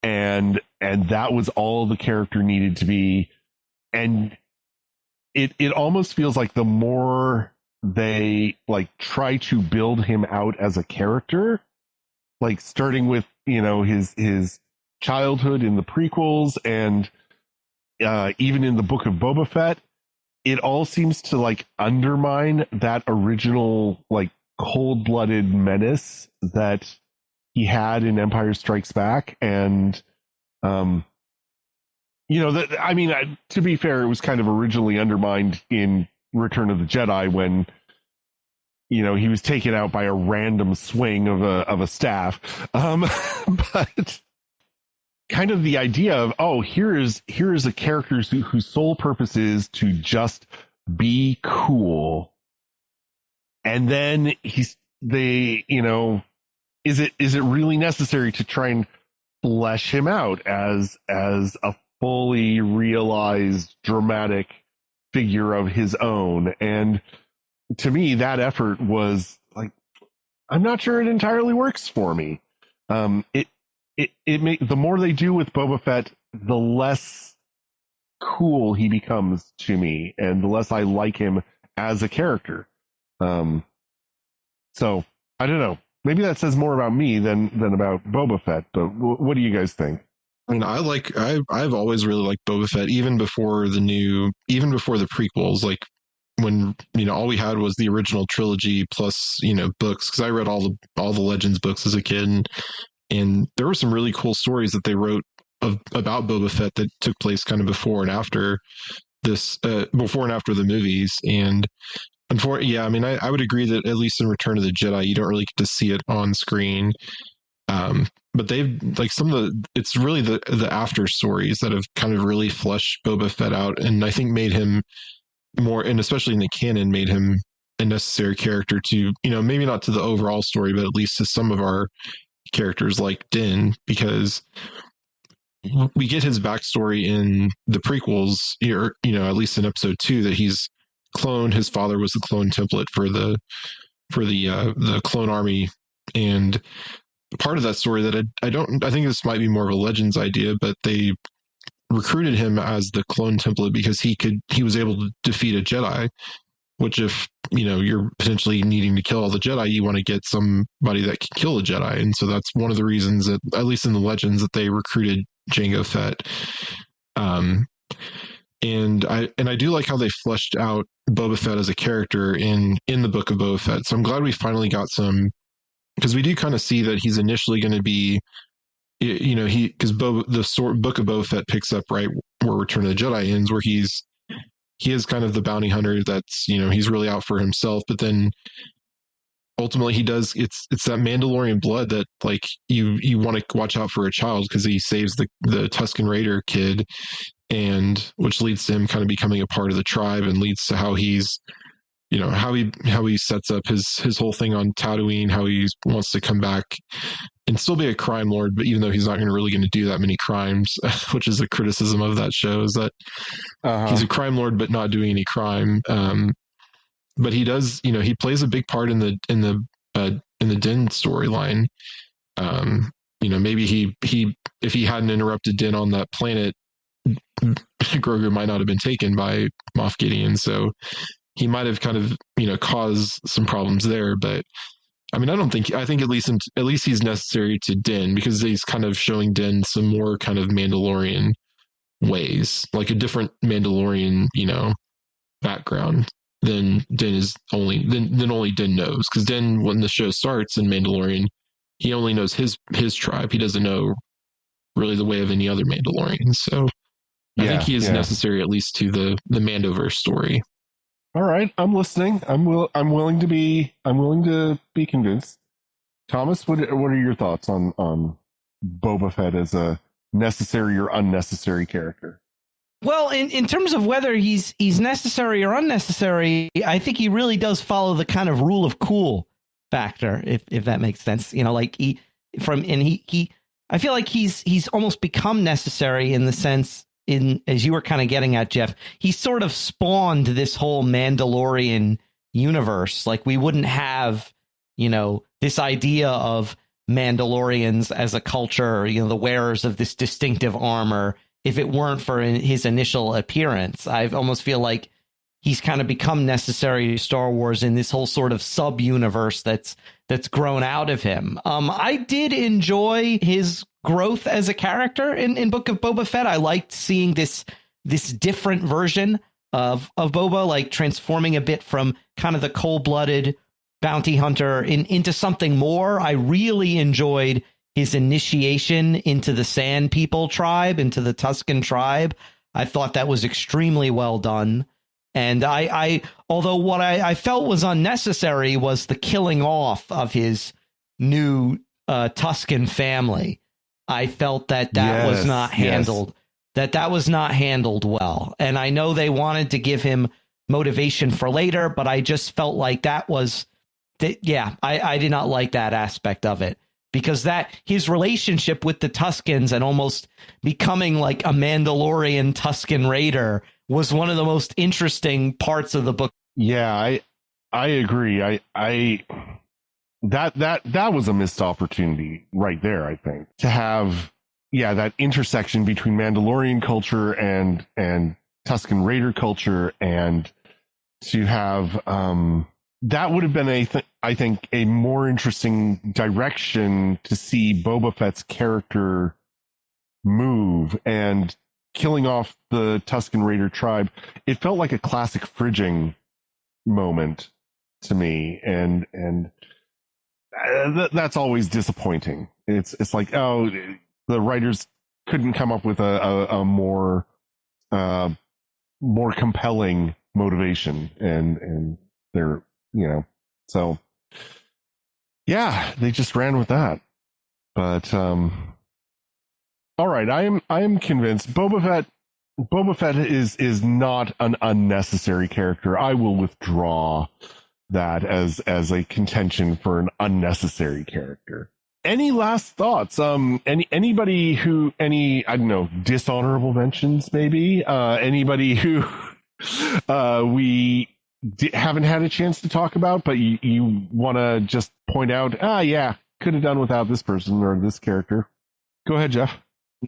And that was all the character needed to be. And it almost feels like the more they like try to build him out as a character, like starting with, his childhood in the prequels and even in the Book of Boba Fett, it all seems to like undermine that original like cold-blooded menace that he had in Empire Strikes Back. And to be fair, it was kind of originally undermined in Return of the Jedi when he was taken out by a random swing of a staff. But kind of the idea of, here is a character whose sole purpose is to just be cool. And then is it really necessary to try and flesh him out as a fully realized dramatic figure of his own? And to me, that effort was like, I'm not sure it entirely works for me. The more they do with Boba Fett, the less cool he becomes to me, and the less I like him as a character. So I don't know. Maybe that says more about me than about Boba Fett. But what do you guys think? I mean, I've always really liked Boba Fett, even before the prequels. Like when all we had was the original trilogy plus books, because I read all the Legends books as a kid, and there were some really cool stories that they wrote about Boba Fett that took place kind of before and after the movies. And I would agree that at least in Return of the Jedi, you don't really get to see it on screen. But they've like it's really the after stories that have kind of really fleshed Boba Fett out, and I think made him more, and especially in the canon, made him a necessary character to, maybe not to the overall story, but at least to some of our characters like Din, because we get his backstory in the prequels, or at least in episode 2, that he's cloned. His father was the clone template for the clone army, and part of that story that I think this might be more of a Legends idea, but they recruited him as the clone template because he was able to defeat a Jedi, which if you're potentially needing to kill all the Jedi, you want to get somebody that can kill a Jedi. And so that's one of the reasons that, at least in the Legends, that they recruited Jango Fett. And I do like how they fleshed out Boba Fett as a character in the book of Boba Fett. So I'm glad we finally got some, because we do kind of see that he's initially going to be, because book of Boba Fett picks up right where Return of the Jedi ends, where he is kind of the bounty hunter that's, he's really out for himself, but then ultimately he does, it's that Mandalorian blood that like you want to watch out for a child, because he saves the Tusken Raider kid, and which leads to him kind of becoming a part of the tribe, and leads to how he's, how he sets up his whole thing on Tatooine, how he wants to come back and still be a crime lord, but even though he's not really going to do that many crimes, which is a criticism of that show, is that he's a crime lord but not doing any crime. But he does, he plays a big part in the Din storyline. Maybe he if he hadn't interrupted Din on that planet, Grogu might not have been taken by Moff Gideon, so he might have kind of caused some problems there. But I mean, I think at least he's necessary to Din, because he's kind of showing Din some more kind of Mandalorian ways, like a different Mandalorian background than only Din knows, because Din, when the show starts in Mandalorian, he only knows his tribe. He doesn't know really the way of any other Mandalorian. So I think he is necessary, at least to the Mandoverse story. All right, I'm listening. I'm willing to be convinced. Thomas, what are your thoughts on Boba Fett as a necessary or unnecessary character? Well, in terms of whether he's necessary or unnecessary, I think he really does follow the kind of rule of cool factor, if that makes sense. Like I feel like he's almost become necessary in the sense, as you were kind of getting at, Jeff, he sort of spawned this whole Mandalorian universe. Like, we wouldn't have, this idea of Mandalorians as a culture, the wearers of this distinctive armor, if it weren't for his initial appearance. I almost feel like he's kind of become necessary to Star Wars in this whole sort of sub-universe that's grown out of him. I did enjoy his growth as a character in Book of Boba Fett. I liked seeing this different version of Boba, like transforming a bit from kind of the cold-blooded bounty hunter into something more. I really enjoyed his initiation into the Sand People tribe, into the Tusken tribe. I thought that was extremely well done. And although what I felt was unnecessary was the killing off of his new Tusken family. I felt that was not handled, that was not handled well. And I know they wanted to give him motivation for later, but I just felt like I did not like that aspect of it, because that his relationship with the Tuskens and almost becoming like a Mandalorian Tusken Raider was one of the most interesting parts of the book. Yeah, I agree. That was a missed opportunity right there, I think, to have that intersection between Mandalorian culture and Tusken Raider culture, and to have that would have been I think a more interesting direction to see Boba Fett's character move. And killing off the Tusken Raider tribe, it felt like a classic fridging moment to me, and that's always disappointing. It's like, oh, the writers couldn't come up with a more compelling motivation, and they're so they just ran with that. But all right, I am convinced Boba Fett is not an unnecessary character. I will withdraw that as a contention for an unnecessary character. Any last thoughts? Anybody who I don't know, dishonorable mentions maybe? Anybody who we haven't had a chance to talk about, but you want to just point out, could have done without this person or this character. Go ahead, Jeff.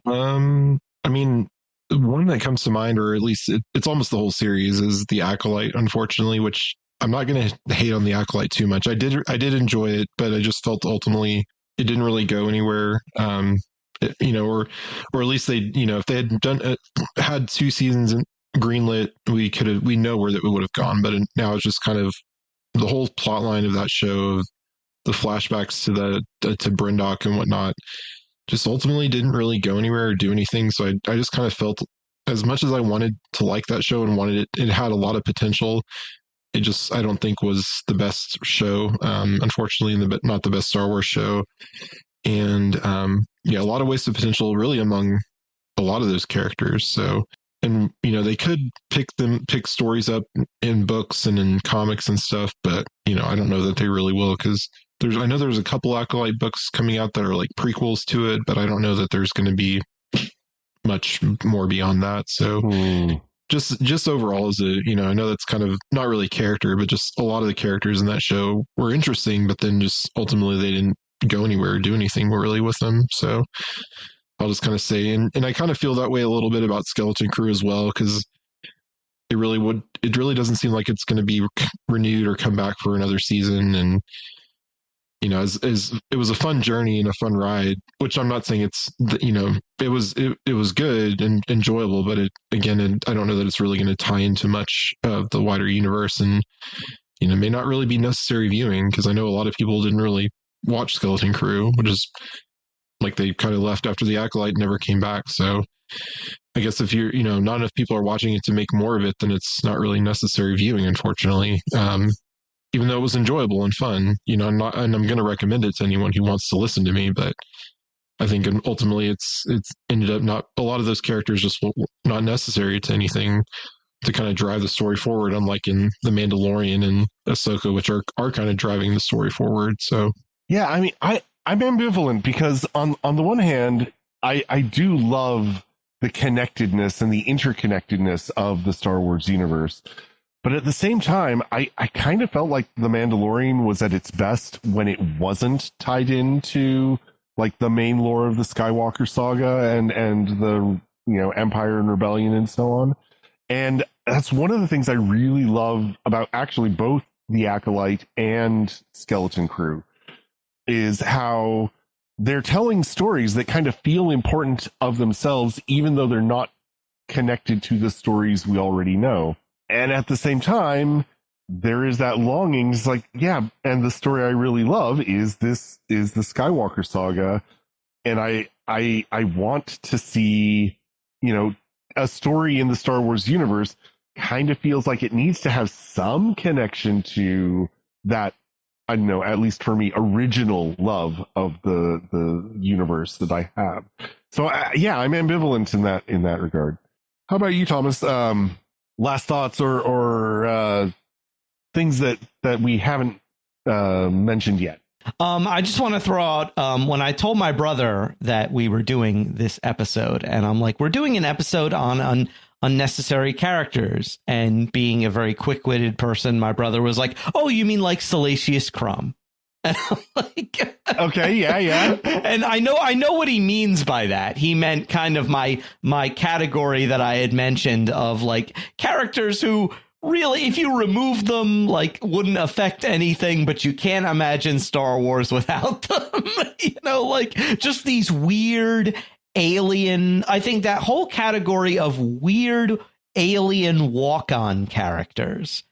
I mean, one that comes to mind, or at least it's almost the whole series, is the Acolyte, unfortunately, which I'm not going to hate on the Acolyte too much. I did enjoy it, but I just felt ultimately it didn't really go anywhere. Or at least they, if they had had 2 seasons greenlit, we know where that we would have gone, but now it's just kind of the whole plot line of that show, of the flashbacks to Brendock and whatnot, just ultimately didn't really go anywhere or do anything. So I just kind of felt, as much as I wanted to like that show and wanted it had a lot of potential, it just, I don't think was the best show, unfortunately, not the best Star Wars show. And a lot of wasted potential really among a lot of those characters. So, and they could pick stories up in books and in comics and stuff, but I don't know that they really will, because I know there's a couple Acolyte books coming out that are like prequels to it, but I don't know that there's going to be much more beyond that. So just overall, as a, I know that's kind of not really character, but just a lot of the characters in that show were interesting, but then just ultimately they didn't go anywhere or do anything really with them. So I'll just kind of say, and I kind of feel that way a little bit about Skeleton Crew as well, because it really doesn't seem like it's going to be renewed or come back for another season. And as it was a fun journey and a fun ride, which I'm not saying it's, it was good and enjoyable, but I don't know that it's really going to tie into much of the wider universe, and may not really be necessary viewing, because I know a lot of people didn't really watch Skeleton Crew, which is like they kind of left after the Acolyte, never came back. So I guess if you're, not enough people are watching it to make more of it, then it's not really necessary viewing, unfortunately. Even though it was enjoyable and fun, I'm going to recommend it to anyone who wants to listen to me, but I think ultimately it's ended up not, a lot of those characters just not necessary to anything to kind of drive the story forward, unlike in The Mandalorian and Ahsoka, which are kind of driving the story forward. So yeah, I mean, I'm ambivalent, because on the one hand, I do love the connectedness and the interconnectedness of the Star Wars universe. But at the same time, I kind of felt like The Mandalorian was at its best when it wasn't tied into like the main lore of the Skywalker saga and the, Empire and Rebellion and so on. And that's one of the things I really love about actually both The Acolyte and Skeleton Crew, is how they're telling stories that kind of feel important of themselves, even though they're not connected to the stories we already know. And at the same time, there is that longing. It's like, yeah, and the story I really love is the Skywalker saga. And I want to see, a story in the Star Wars universe kind of feels like it needs to have some connection to that, I don't know, at least for me, original love of the universe that I have. So yeah, I'm ambivalent in that regard. How about you, Thomas? Last thoughts or things that we haven't mentioned yet? I just want to throw out, when I told my brother that we were doing this episode, and I'm like, we're doing an episode on unnecessary characters, and being a very quick-witted person, my brother was like, oh, you mean like Salacious Crumb? And I'm like, okay, yeah. And I know what he means by that. He meant kind of my category that I had mentioned of like characters who really, if you remove them, like wouldn't affect anything, but you can't imagine Star Wars without them. Like just these weird alien. I think that whole category of weird alien walk-on characters,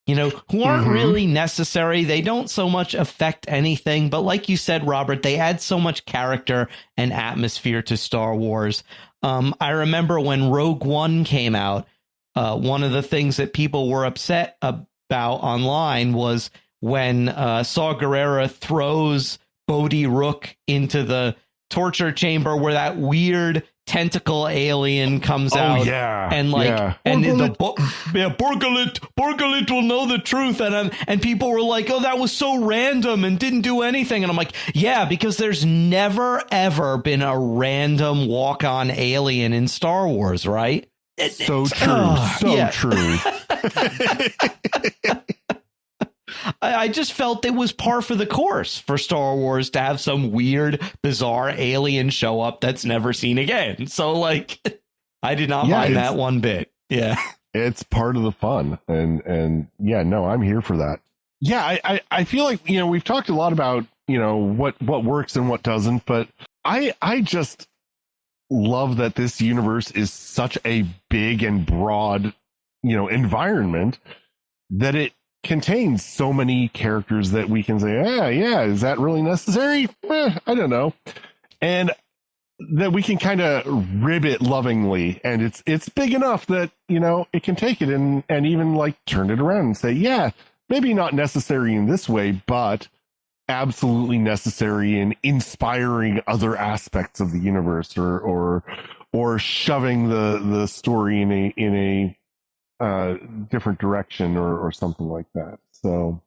who aren't really necessary. They don't so much affect anything. But like you said, Robert, they add so much character and atmosphere to Star Wars. I remember when Rogue One came out, one of the things that people were upset about online was when Saw Gerrera throws Bodhi Rook into the torture chamber where that weird tentacle alien comes out. Yeah, and like, yeah. And Borgalit will know the truth. And people were like, oh, that was so random and didn't do anything. And I'm like, yeah, because there's never, ever been a random walk-on alien in Star Wars, right? So true. True. I just felt it was par for the course for Star Wars to have some weird, bizarre alien show up that's never seen again. So, like, I did not mind that one bit. Yeah. It's part of the fun. And yeah, no, I'm here for that. Yeah, I feel like, we've talked a lot about, what works and what doesn't, but I just love that this universe is such a big and broad, environment that it contains so many characters that we can say, yeah, is that really necessary? I don't know. And that we can kind of rib it lovingly, and it's big enough that, it can take it and even like turn it around and say, yeah, maybe not necessary in this way, but absolutely necessary in inspiring other aspects of the universe, or shoving the story in a different direction or something like that. So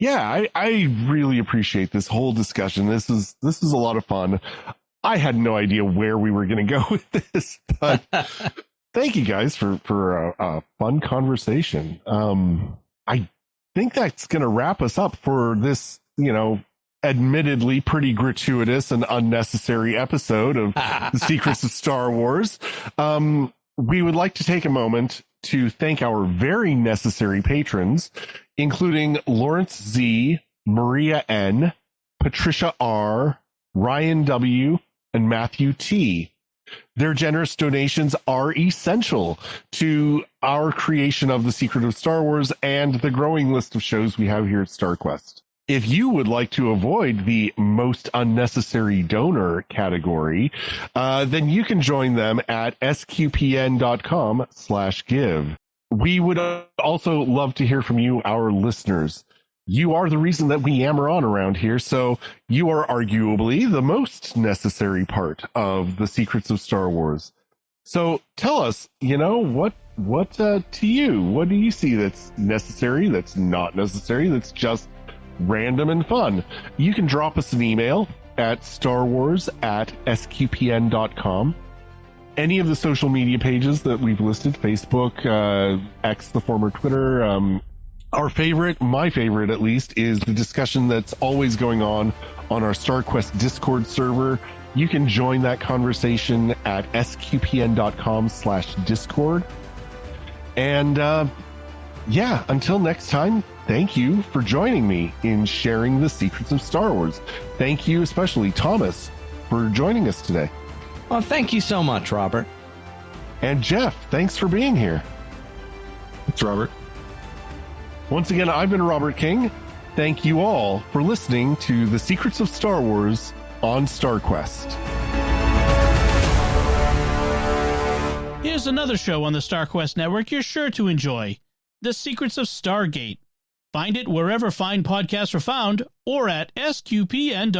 yeah, I really appreciate this whole discussion. This is a lot of fun. I had no idea where we were going to go with this, but thank you guys for a fun conversation. I think that's going to wrap us up for this, admittedly pretty gratuitous and unnecessary episode of The Secrets of Star Wars. We would like to take a moment to thank our very necessary patrons, including Lawrence Z, Maria N, Patricia R, Ryan W, and Matthew T. Their generous donations are essential to our creation of The Secret of Star Wars and the growing list of shows we have here at StarQuest. If you would like to avoid the most unnecessary donor category, then you can join them at sqpn.com/give. We would also love to hear from you, our listeners. You are the reason that we yammer on around here, so you are arguably the most necessary part of The Secrets of Star Wars. So tell us, what to you, what do you see that's necessary, that's not necessary, that's just random and fun? You can drop us an email at starwars@sqpn.com. Any of the social media pages that we've listed, Facebook, X, the former Twitter. My favorite at least, is the discussion that's always going on our StarQuest Discord server. You can join that conversation at sqpn.com/discord. And until next time, thank you for joining me in sharing the secrets of Star Wars. Thank you, especially Thomas, for joining us today. Well, thank you so much, Robert. And Jeff, thanks for being here. It's Robert. Once again, I've been Robert King. Thank you all for listening to The Secrets of Star Wars on StarQuest. Here's another show on the StarQuest network you're sure to enjoy: The Secrets of Stargate. Find it wherever fine podcasts are found, or at sqpn.com/Stargate.